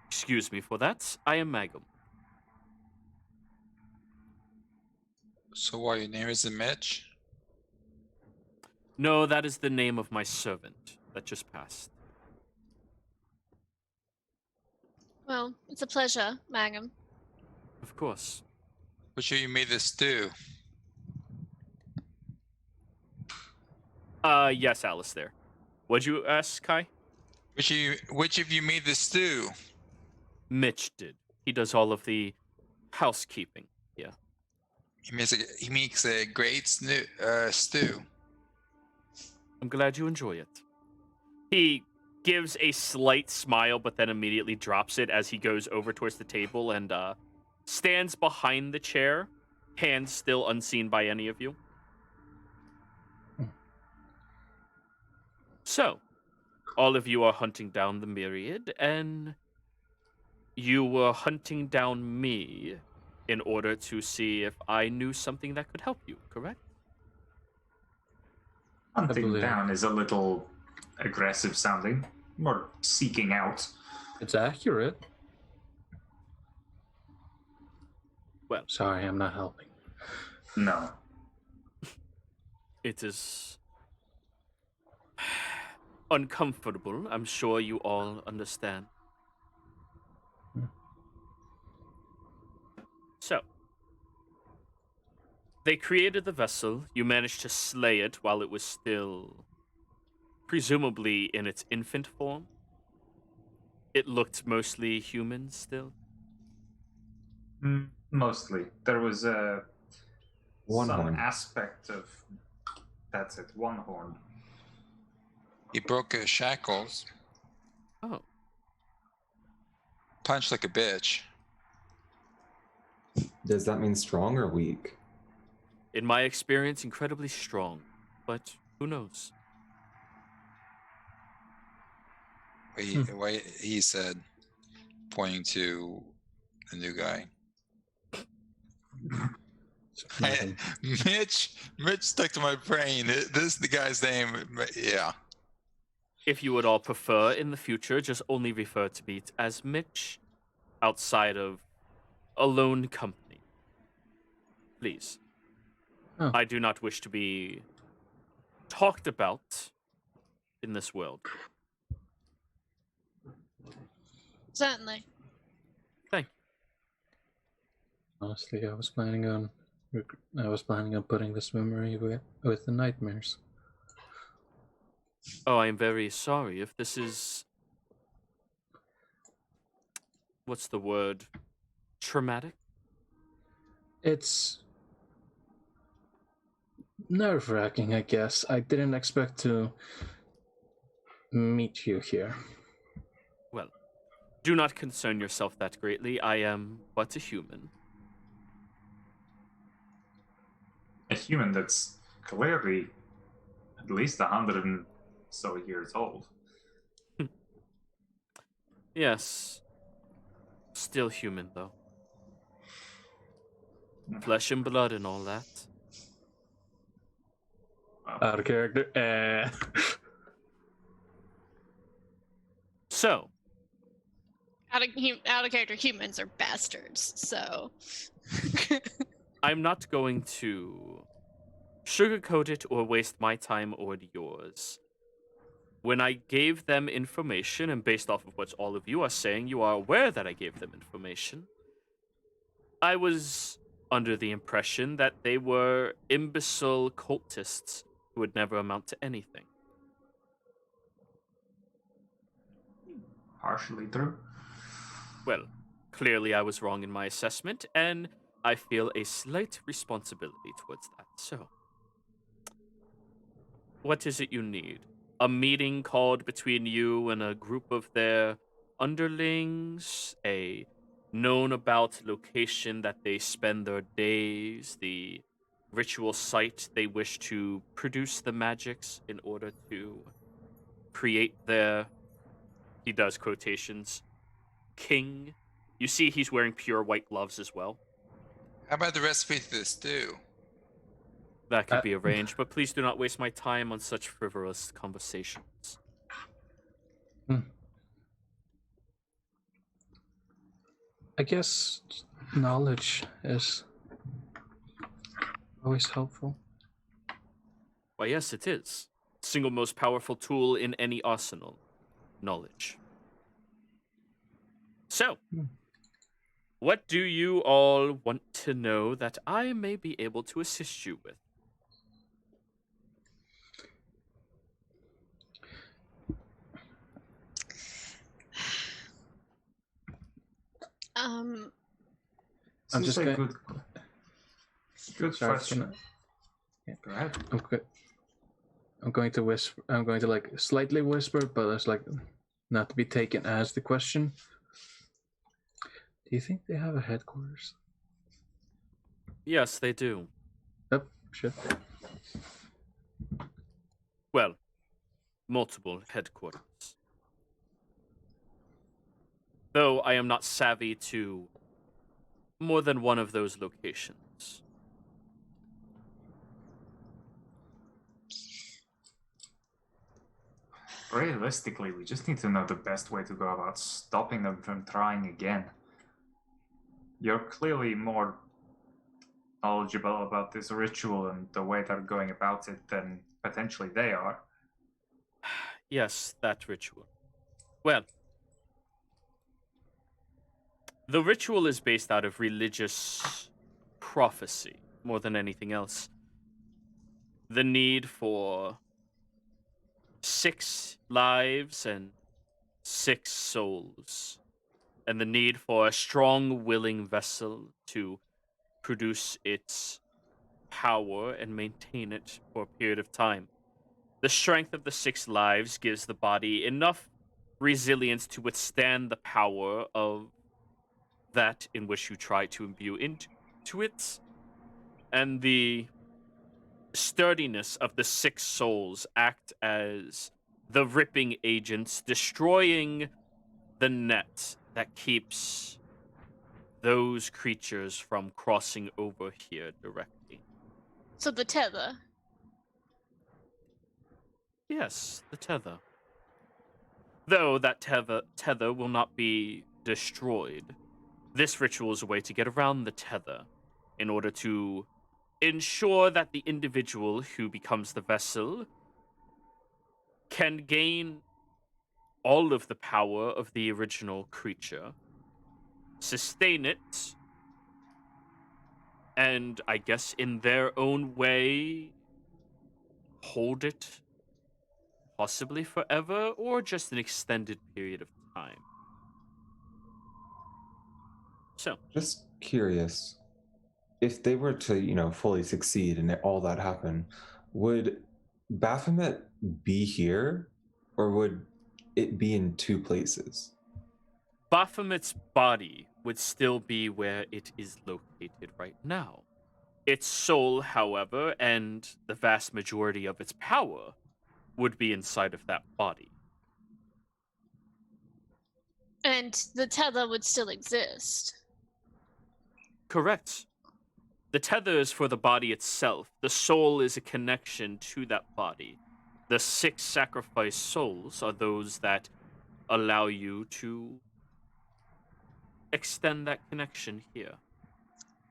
Excuse me for that. I am Magum. So why your name isn't Mitch? No, that is the name of my servant that just passed. Well, it's a pleasure, Mangum. Of course. Which sure you made this stew? Yes, Alistair. What'd you ask, Kai? Which of you made the stew? Mitch did. He does all of the housekeeping. Yeah. He makes a great stew. I'm glad you enjoy it. He gives a slight smile, but then immediately drops it as he goes over towards the table and stands behind the chair, hands still unseen by any of you. So, all of you are hunting down the Myriad, and you were hunting down me in order to see if I knew something that could help you, correct? Hunting down is a little aggressive sounding. More seeking out. It's accurate. Well, sorry, I'm not helping. No. It is uncomfortable. I'm sure you all understand. So, they created the vessel. You managed to slay it while it was still presumably in its infant form. It looked mostly human still. Mostly. There was One some horn. aspect of... That's it, one horn. He broke his shackles, Oh, punched like a bitch. Does that mean strong or weak? in my experience, incredibly strong, but who knows? He said, pointing to the new guy. Nothing. Mitch stuck to my brain. This is the guy's name. Yeah. If you would all prefer in the future, just only refer to me as Mitch, outside of alone company. Please. Oh. I do not wish to be talked about in this world. Certainly. Thank you. Honestly, I was planning on putting this memory with the nightmares. Oh, I am very sorry if this is... What's the word? Traumatic? It's nerve-wracking, I guess. I didn't expect to meet you here. Well, do not concern yourself that greatly. I am but a human. A human that's clearly at least 100 and so years old. Yes. Still human, though. Flesh and blood and all that. Out of character. So, Out of character humans are bastards, so. I'm not going to sugarcoat it or waste my time or yours. When I gave them information, and based off of what all of you are saying, you are aware that I gave them information. I was under the impression that they were imbecile cultists who would never amount to anything. Partially true. Well, clearly I was wrong in my assessment, and I feel a slight responsibility towards that. So, what is it you need? A meeting called between you and a group of their underlings? A known about location that they spend their days? The ritual site they wish to produce the magics in order to create their, he does quotations, king? You see he's wearing pure white gloves as well. How about the recipe to the stew? That could be arranged, but please do not waste my time on such frivolous conversations. I guess knowledge is always helpful. Why, yes, it is. Single most powerful tool in any arsenal. Knowledge. So, what do you all want to know that I may be able to assist you with? I'm This just is a going. good Sorry, question. Go ahead. I'm going to whisper. I'm going to like slightly whisper, but it's like not to be taken as the question. Do you think they have a headquarters? Yes, they do. Yep, shit. Well, multiple headquarters. Though I am not savvy to more than one of those locations. Realistically, we just need to know the best way to go about stopping them from trying again. You're clearly more knowledgeable about this ritual and the way they're going about it than potentially they are. Yes, that ritual. Well, the ritual is based out of religious prophecy more than anything else. The need for 6 lives and 6 souls, and the need for a strong, willing vessel to produce its power and maintain it for a period of time. The strength of the 6 lives gives the body enough resilience to withstand the power of that in which you try to imbue into it, and the sturdiness of the 6 souls act as the ripping agents, destroying the net that keeps those creatures from crossing over here directly. So the tether. Yes, the tether. Though that tether will not be destroyed, this ritual is a way to get around the tether in order to ensure that the individual who becomes the vessel can gain all of the power of the original creature, sustain it, and I guess in their own way, hold it possibly forever or just an extended period of time. So, Just curious, if they were to, fully succeed and all that happen, would Baphomet be here, or would it be in 2 places? Baphomet's body would still be where it is located right now. Its soul, however, and the vast majority of its power would be inside of that body. And the tether would still exist. Correct. The tether is for the body itself. The soul is a connection to that body. The 6 sacrificed souls are those that allow you to extend that connection here.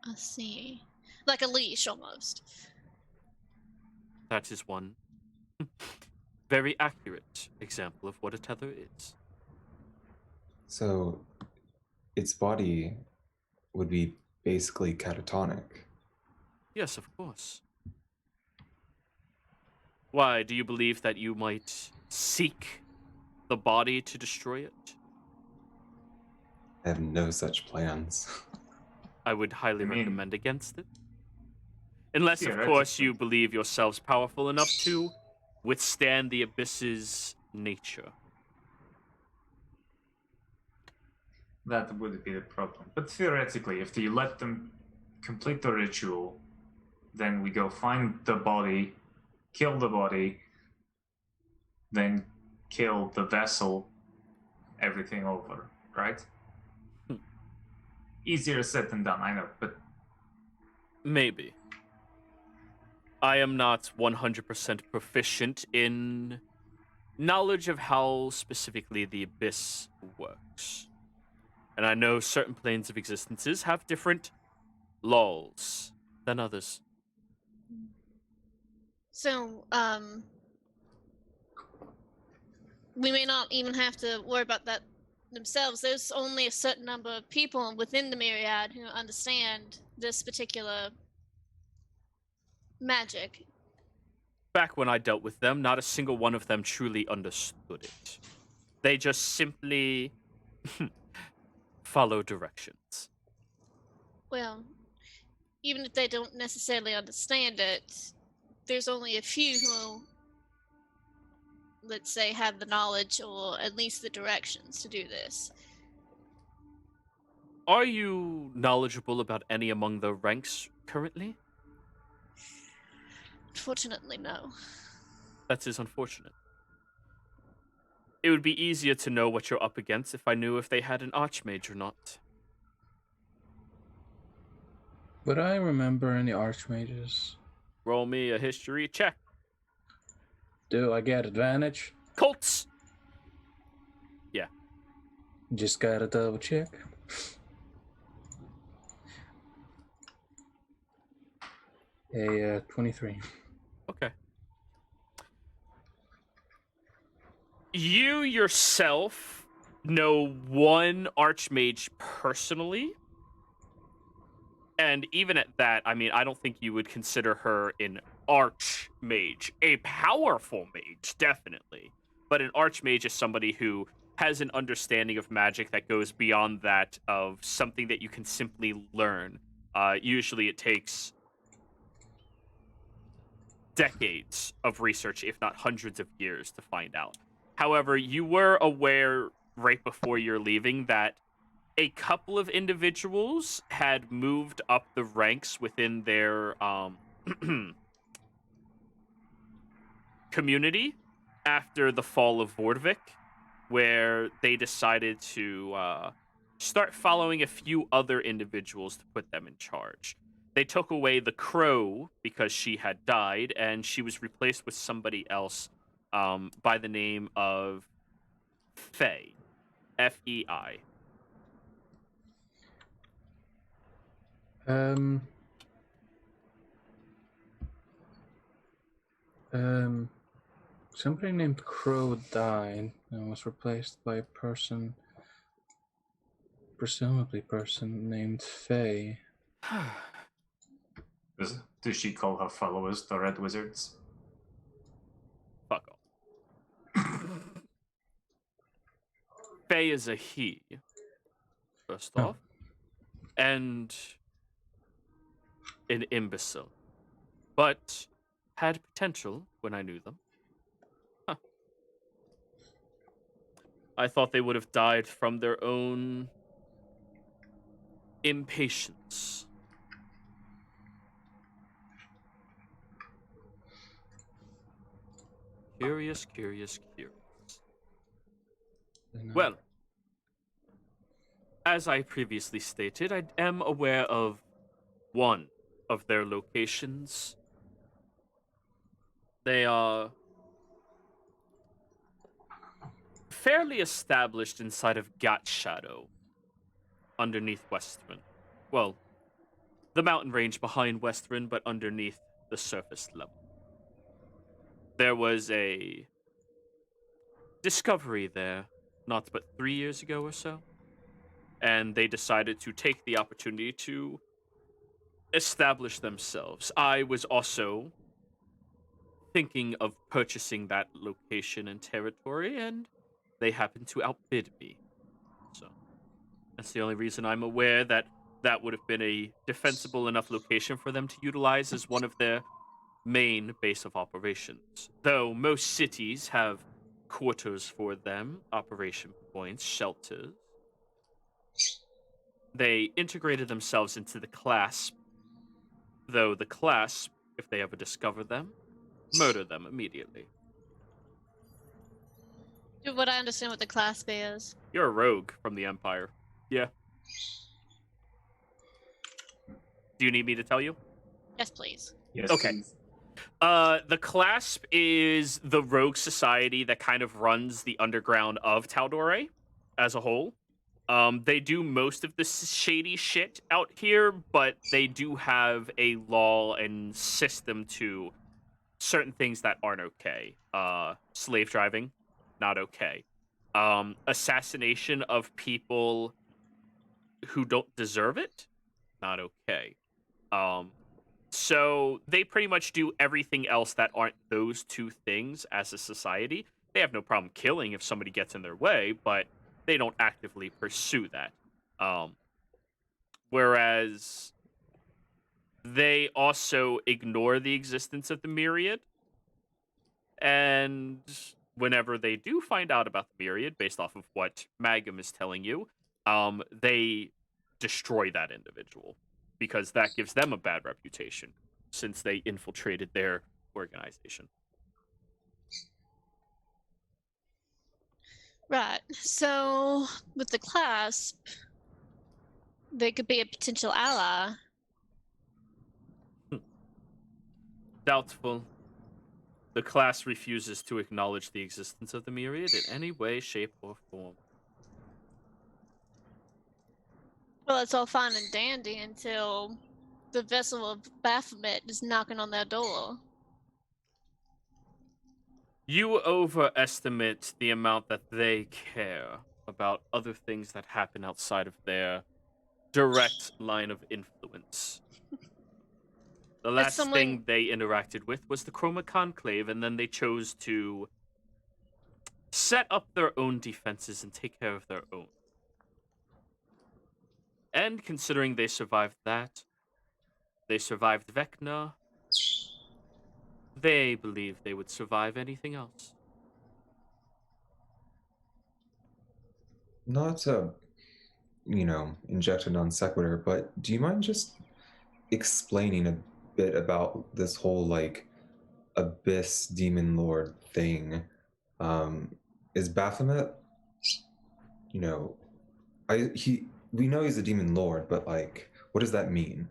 I see. Like a leash, almost. That is one very accurate example of what a tether is. So its body would be basically catatonic. Yes, of course. Why, do you believe that you might seek the body to destroy it? I have no such plans. I would highly I mean, recommend against it. Unless, of course, you believe yourselves powerful enough to withstand the abyss's nature. That would be the problem. But theoretically, if you let them complete the ritual, then we go find the body, kill the body, then kill the vessel, everything over, right? Easier said than done, I know, but... Maybe. I am not 100% proficient in knowledge of how specifically the abyss works. And I know certain planes of existences have different laws than others. So, we may not even have to worry about that themselves. There's only a certain number of people within the Myriad who understand this particular magic. Back when I dealt with them, not a single one of them truly understood it. They just simply follow directions. Well, even if they don't necessarily understand it, there's only a few who, let's say, have the knowledge or at least the directions to do this. Are you knowledgeable about any among the ranks currently? Unfortunately, no. That is unfortunate. It would be easier to know what you're up against if I knew if they had an archmage or not. Would I remember any archmages? Roll me a history check. Do I get advantage? Colts! Just gotta double check. A 23. Okay. You yourself know one archmage personally. And even at that, I mean, I don't think you would consider her in archmage, a powerful mage, definitely. But an archmage is somebody who has an understanding of magic that goes beyond that of something that you can simply learn. Usually it takes decades of research, if not hundreds of years, to find out. However, you were aware right before you're leaving that a couple of individuals had moved up the ranks within their community after the fall of Vordvik, where they decided to start following a few other individuals to put them in charge. They took away the crow because she had died, and she was replaced with somebody else by the name of Fei, Fei. Um, somebody named Crow died and was replaced by a person, presumably person named Faye. Does she call her followers the Red Wizards? Fuck off. Fei is a he, first Oh. off, and an imbecile, but had potential when I knew them. Huh. I thought they would have died from their own impatience. Curious. Well, as I previously stated, I am aware of one of their locations. They are fairly established inside of Gat Shadow, underneath Western. Well, the mountain range behind Western, but underneath the surface level. There was a discovery there, not but 3 years ago or so, and they decided to take the opportunity to establish themselves. I was also thinking of purchasing that location and territory, and they happened to outbid me. So that's the only reason I'm aware that that would have been a defensible enough location for them to utilize as one of their main base of operations. Though most cities have quarters for them, operation points, shelters. They integrated themselves into the Clasp, though the Clasp, if they ever discover them, murder them immediately. Would I understand what the clasp is? You're a rogue from the Empire. Yeah. Do you need me to tell you? Yes, please. Yes. Okay. Please. The Clasp is the rogue society that kind of runs the underground of Tal'Dorei as a whole. They do most of the shady shit out here, but they do have a law and system to certain things that aren't okay. Slave driving, not okay. Assassination of people who don't deserve it, not okay. So they pretty much do everything else that aren't those two things as a society. They have no problem killing if somebody gets in their way, but they don't actively pursue that. Whereas they also ignore the existence of the Myriad. And whenever they do find out about the Myriad, based off of what Magum is telling you, they destroy that individual because that gives them a bad reputation since they infiltrated their organization. Right. So, with the clasp, they could be a potential ally. Doubtful. The class refuses to acknowledge the existence of the Myriad in any way, shape, or form. Well, it's all fine and dandy until the vessel of Baphomet is knocking on their door. You overestimate the amount that they care about other things that happen outside of their direct line of influence. The last thing they interacted with was the Chroma Conclave, and then they chose to set up their own defenses and take care of their own. And considering they survived that, they survived Vecna, they believe they would survive anything else. Not to, inject a non sequitur, but do you mind just explaining a bit about this whole, like, Abyss Demon Lord thing? Is Baphomet, we know he's a Demon Lord, but, like, what does that mean?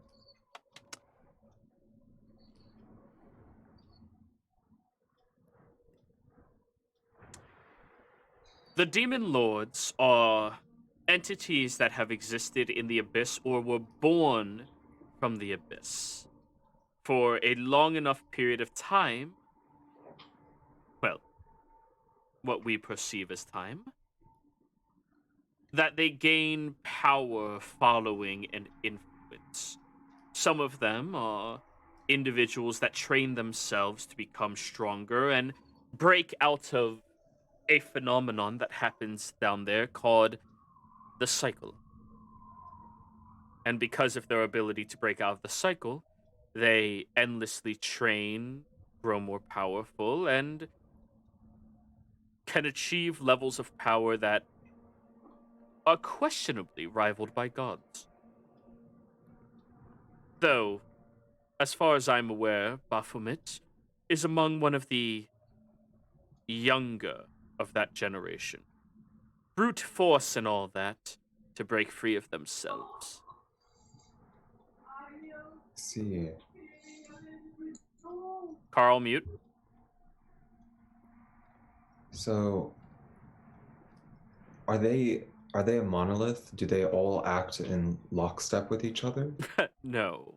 The Demon Lords are entities that have existed in the Abyss or were born from the Abyss for a long enough period of time, well, what we perceive as time, that they gain power, following, and influence. Some of them are individuals that train themselves to become stronger and break out of a phenomenon that happens down there called the cycle. And because of their ability to break out of the cycle, they endlessly train, grow more powerful, and can achieve levels of power that are questionably rivaled by gods. Though, as far as I'm aware, Baphomet is among one of the younger of that generation. Brute force and all that to break free of themselves. See. Carl, mute. So, are they a monolith? Do they all act in lockstep with each other? No.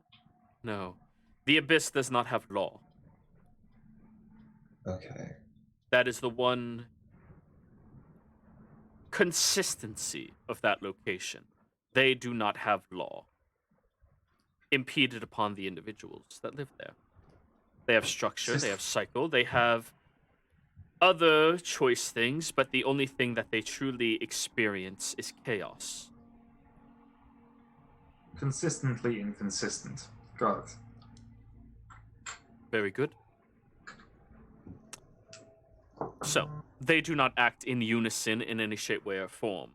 The Abyss does not have law. Okay. That is the one consistency of that location. They do not have law impeded upon the individuals that live there. They have structure, they have cycle, they have other choice things, but the only thing that they truly experience is chaos. Consistently inconsistent. Got it. Very good. So, they do not act in unison in any shape, way, or form.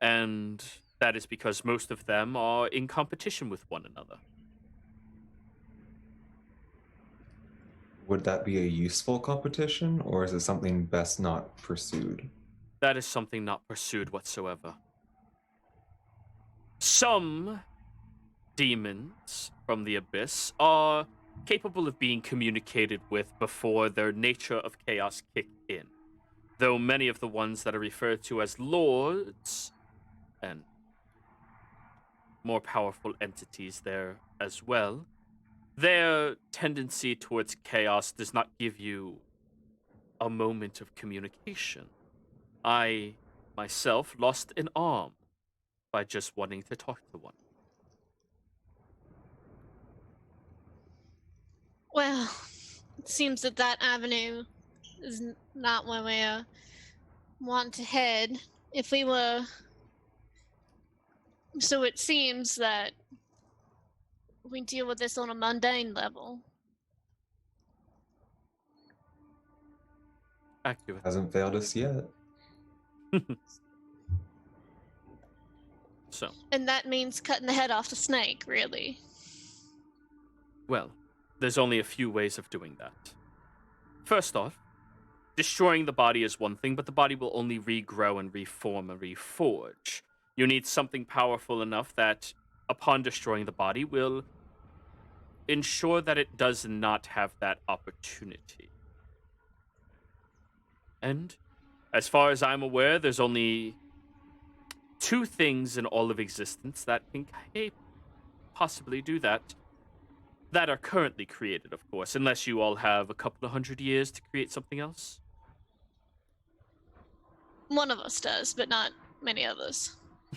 And that is because most of them are in competition with one another. Would that be a useful competition, or is it something best not pursued? That is something not pursued whatsoever. Some demons from the Abyss are capable of being communicated with before their nature of chaos kick in. Though many of the ones that are referred to as lords and more powerful entities there as well, their tendency towards chaos does not give you a moment of communication. I, myself, lost an arm by just wanting to talk to one. Well, it seems that that avenue is not where we want to head. If we were... So it seems that we deal with this on a mundane level. Accurate. Hasn't failed us yet. So, And that means cutting the head off the snake, really. well, there's only a few ways of doing that. First off, destroying the body is one thing, but the body will only regrow and reform and reforge. You need something powerful enough that, upon destroying the body, will ensure that it does not have that opportunity. And, as far as I'm aware, there's only two things in all of existence that can possibly do that. That are currently created, of course, unless you all have a couple of 100 years to create something else. One of us does, but not many others.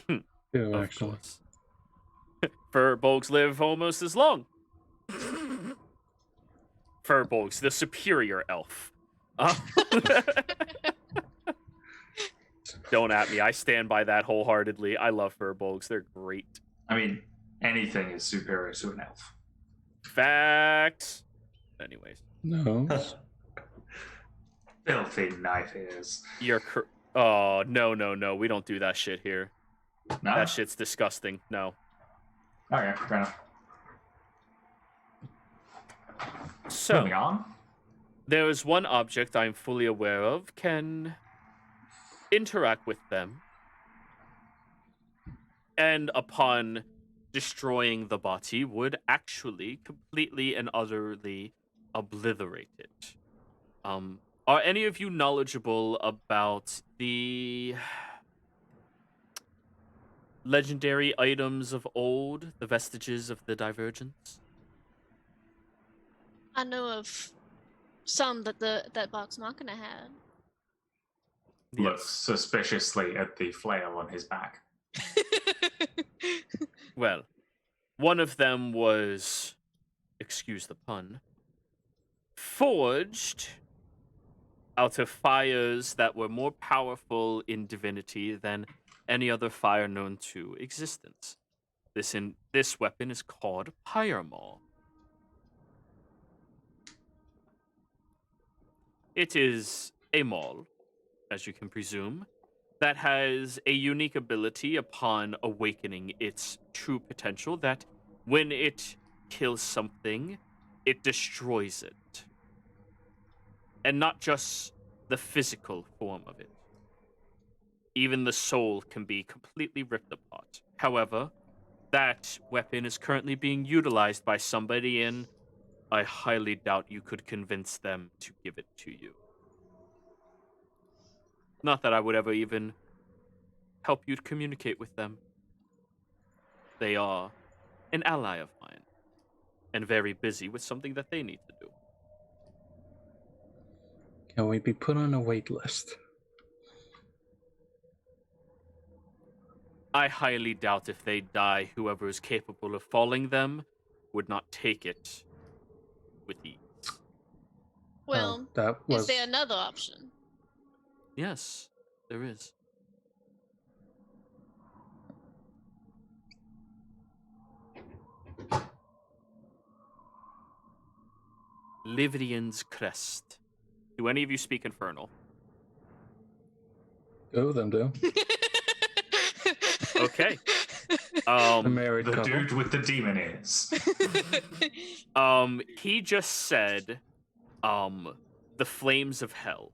Two, Of actually. course. Furbolgs live almost as long. Furbolgs, the superior elf. Don't at me. I stand by that wholeheartedly. I love Furbolgs. They're great. I mean, anything is superior to an elf. Facts. Anyways, No. Filthy knife is. oh, no. We don't do that shit here. No? That shit's disgusting. No. Okay, fair enough. So, Moving on. there is one object I'm fully aware of can interact with them, and upon destroying the body would actually completely and utterly obliterate it. Are any of you knowledgeable about the legendary items of old, the vestiges of the Divergence? I know of some that that Vox Machina had. Looks suspiciously at the flail on his back. Well, one of them was, excuse the pun, forged out of fires that were more powerful in divinity than any other fire known to existence. This weapon is called Pyramaw. It is a maul, as you can presume, that has a unique ability upon awakening its true potential that when it kills something, it destroys it. And not just the physical form of it. Even the soul can be completely ripped apart. However, that weapon is currently being utilized by somebody, and I highly doubt you could convince them to give it to you. Not that I would ever even help you to communicate with them. They are an ally of mine, and very busy with something that they need to do. Can we be put on a wait list? I highly doubt if they die, whoever is capable of falling them would not take it with ease. Well, that was is there another option? Yes, there is. Livrian's Crest. Do any of you speak Infernal? two of them do. Okay. A married The couple. dude with the demon is. He just said, the flames of hell.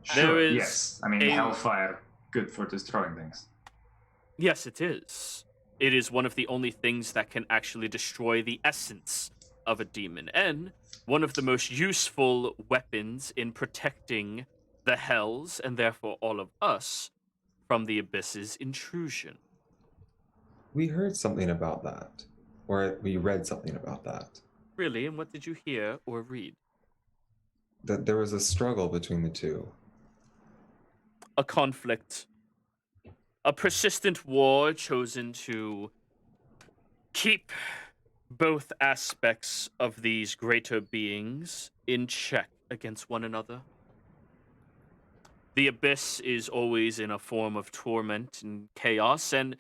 Sure, There is yes. I mean, hellfire, good for destroying things. Yes, it is. It is one of the only things that can actually destroy the essence of a demon, and one of the most useful weapons in protecting the hells, and therefore all of us, from the abyss's intrusion. We heard something about that, or we read something about that. Really? And what did you hear or read? That there was a struggle between the two. A conflict. A persistent war chosen to keep both aspects of these greater beings in check against one another. The abyss is always in a form of torment and chaos, and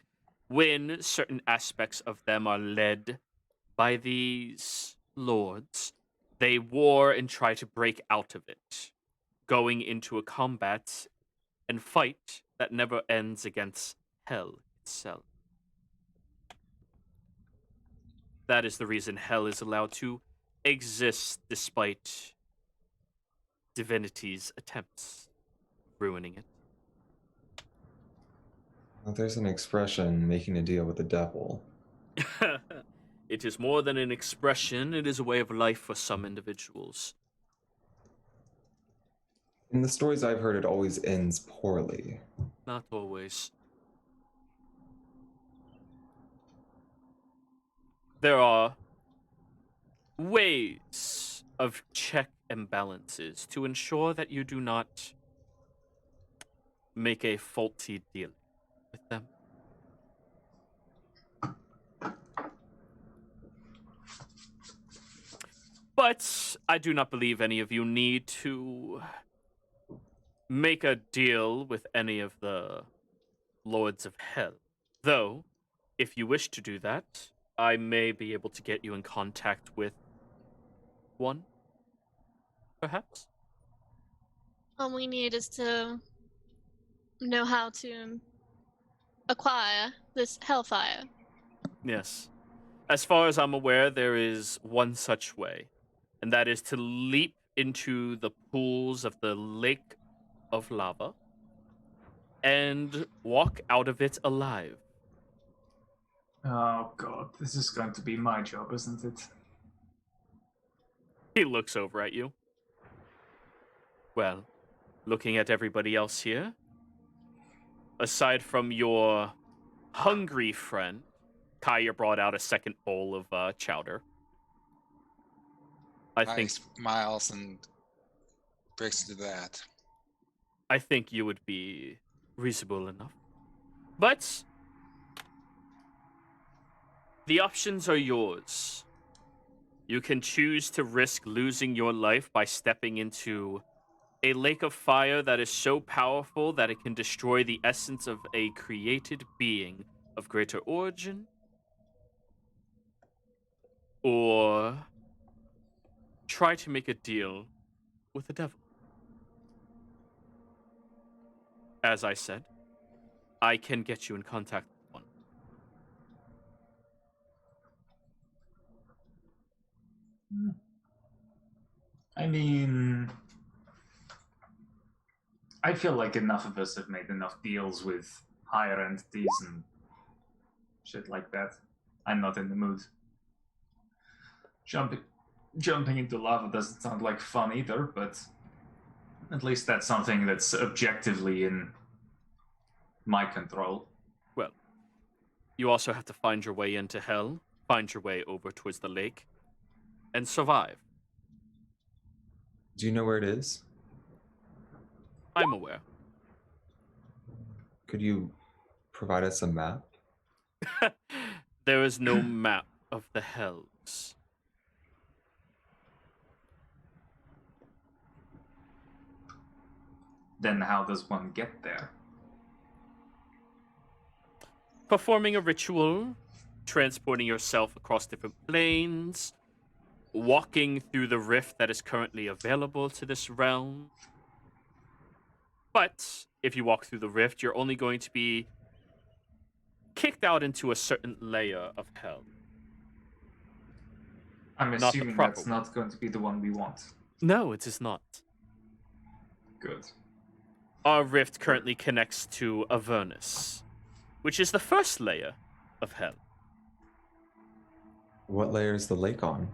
when certain aspects of them are led by these lords, they war and try to break out of it, going into a combat and fight that never ends against hell itself. That is the reason hell is allowed to exist despite divinity's attempts ruining it. Well, there's an expression, making a deal with the devil. It is more than an expression, it is a way of life for some individuals. In the stories I've heard, it always ends poorly. Not always. There are ways of check and balances to ensure that you do not make a faulty deal with them. But I do not believe any of you need to make a deal with any of the Lords of Hell. Though, if you wish to do that, I may be able to get you in contact with one, perhaps? All we need is to know how to acquire this hellfire. Yes. As far as I'm aware, there is one such way, and that is to leap into the pools of the lake of lava and walk out of it alive. Oh god, this is going to be my job, isn't it? He looks over at you. Well, looking at everybody else here, aside from your hungry friend, Kaya brought out a second bowl of chowder. I think smiles and breaks into that. I think you would be reasonable enough. But the options are yours. You can choose to risk losing your life by stepping into a lake of fire that is so powerful that it can destroy the essence of a created being of greater origin. Or try to make a deal with the devil. As I said, I can get you in contact with one. I mean, I feel like enough of us have made enough deals with higher entities and shit like that. I'm not in the mood. Jumping into lava doesn't sound like fun either, but at least that's something that's objectively in my control. Well, you also have to find your way into hell, find your way over towards the lake, and survive. Do you know where it is? I'm aware. Could you provide us a map? There is no map of the hells. Then how does one get there? Performing a ritual, transporting yourself across different planes, walking through the rift that is currently available to this realm. But if you walk through the rift, you're only going to be kicked out into a certain layer of hell. I'm Not the assuming proper that's one. not going to be the one we want. No, it is not. Good. Our rift currently connects to Avernus, which is the first layer of hell. What layer is the lake on?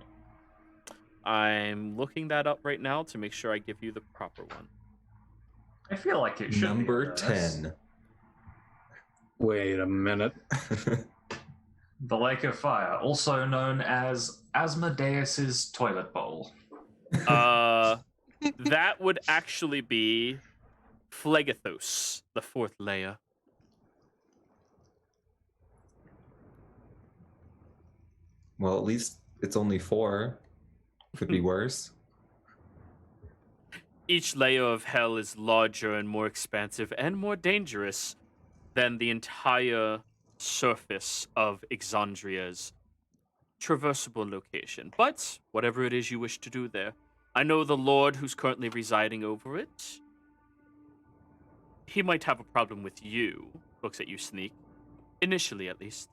I'm looking that up right now to make sure I give you the proper one. I feel like it should Number be Avernus. 10. Wait a minute. The Lake of Fire, also known as Asmodeus's toilet bowl. That would actually be Phlegethos, the fourth layer. Well, at least it's only 4. Could be worse. Each layer of hell is larger and more expansive and more dangerous than the entire surface of Exandria's traversable location. But whatever it is you wish to do there, I know the Lord who's currently residing over it. He might have a problem with you. Looks at you, Sneak. Initially, at least.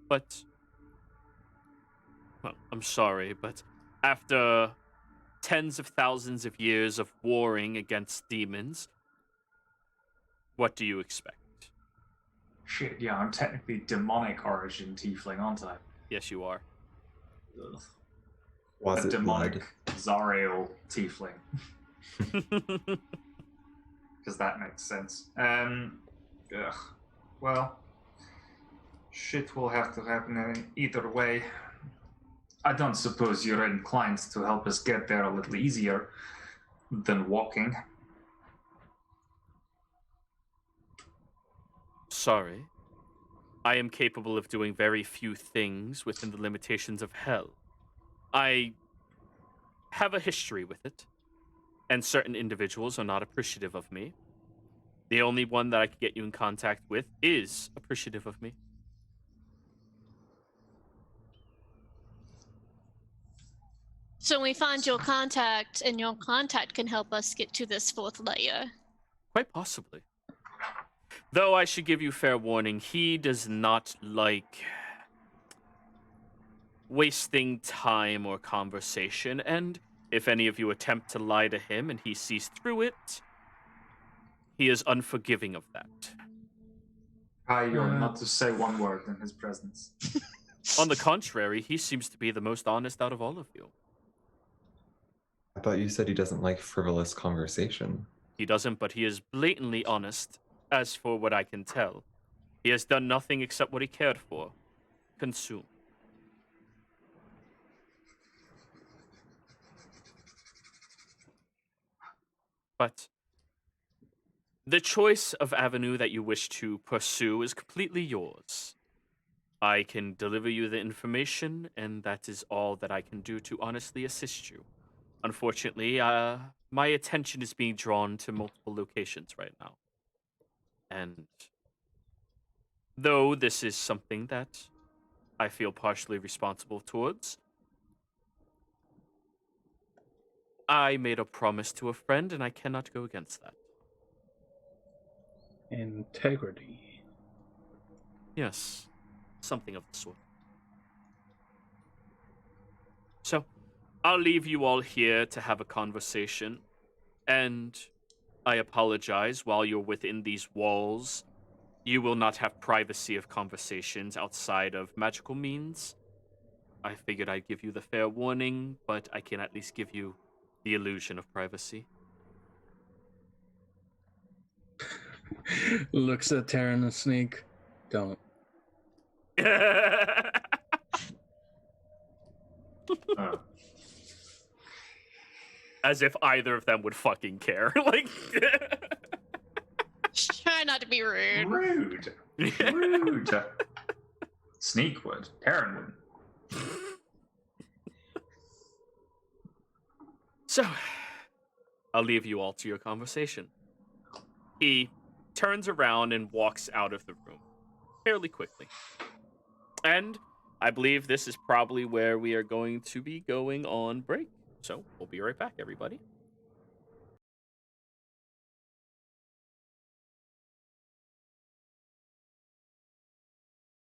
But, well, I'm sorry, but after tens of thousands of years of warring against demons, what do you expect? Shit, yeah, I'm technically demonic origin tiefling, aren't I? Yes, you are. Ugh. Was A it demonic blood? Zariel tiefling. Because that makes sense. Ugh. Well, shit will have to happen in either way. I don't suppose you're inclined to help us get there a little easier than walking. Sorry. I am capable of doing very few things within the limitations of hell. I have a history with it, and certain individuals are not appreciative of me. The only one that I can get you in contact with is appreciative of me. So we find your contact, and your contact can help us get to this fourth layer. Quite possibly. Though I should give you fair warning, he does not like wasting time or conversation, and if any of you attempt to lie to him and he sees through it, he is unforgiving of that. You're not to say one word in his presence. On the contrary, he seems to be the most honest out of all of you. I thought you said he doesn't like frivolous conversation. He doesn't, but he is blatantly honest, as for what I can tell. He has done nothing except what he cared for. Consume. But the choice of avenue that you wish to pursue is completely yours. I can deliver you the information, and that is all that I can do to honestly assist you. Unfortunately, my attention is being drawn to multiple locations right now. And though this is something that I feel partially responsible towards, I made a promise to a friend, and I cannot go against that. Integrity. Yes, something of the sort. So, I'll leave you all here to have a conversation, and I apologize, while you're within these walls, you will not have privacy of conversations outside of magical means. I figured I'd give you the fair warning, but I can at least give you the illusion of privacy. Looks at Terran and Sneak. Don't. As if either of them would fucking care. Like, Try not to be rude. Rude. Sneak would. Aaron would. So, I'll leave you all to your conversation. He turns around and walks out of the room fairly quickly. And I believe this is probably where we are going to be going on break. So we'll be right back, everybody.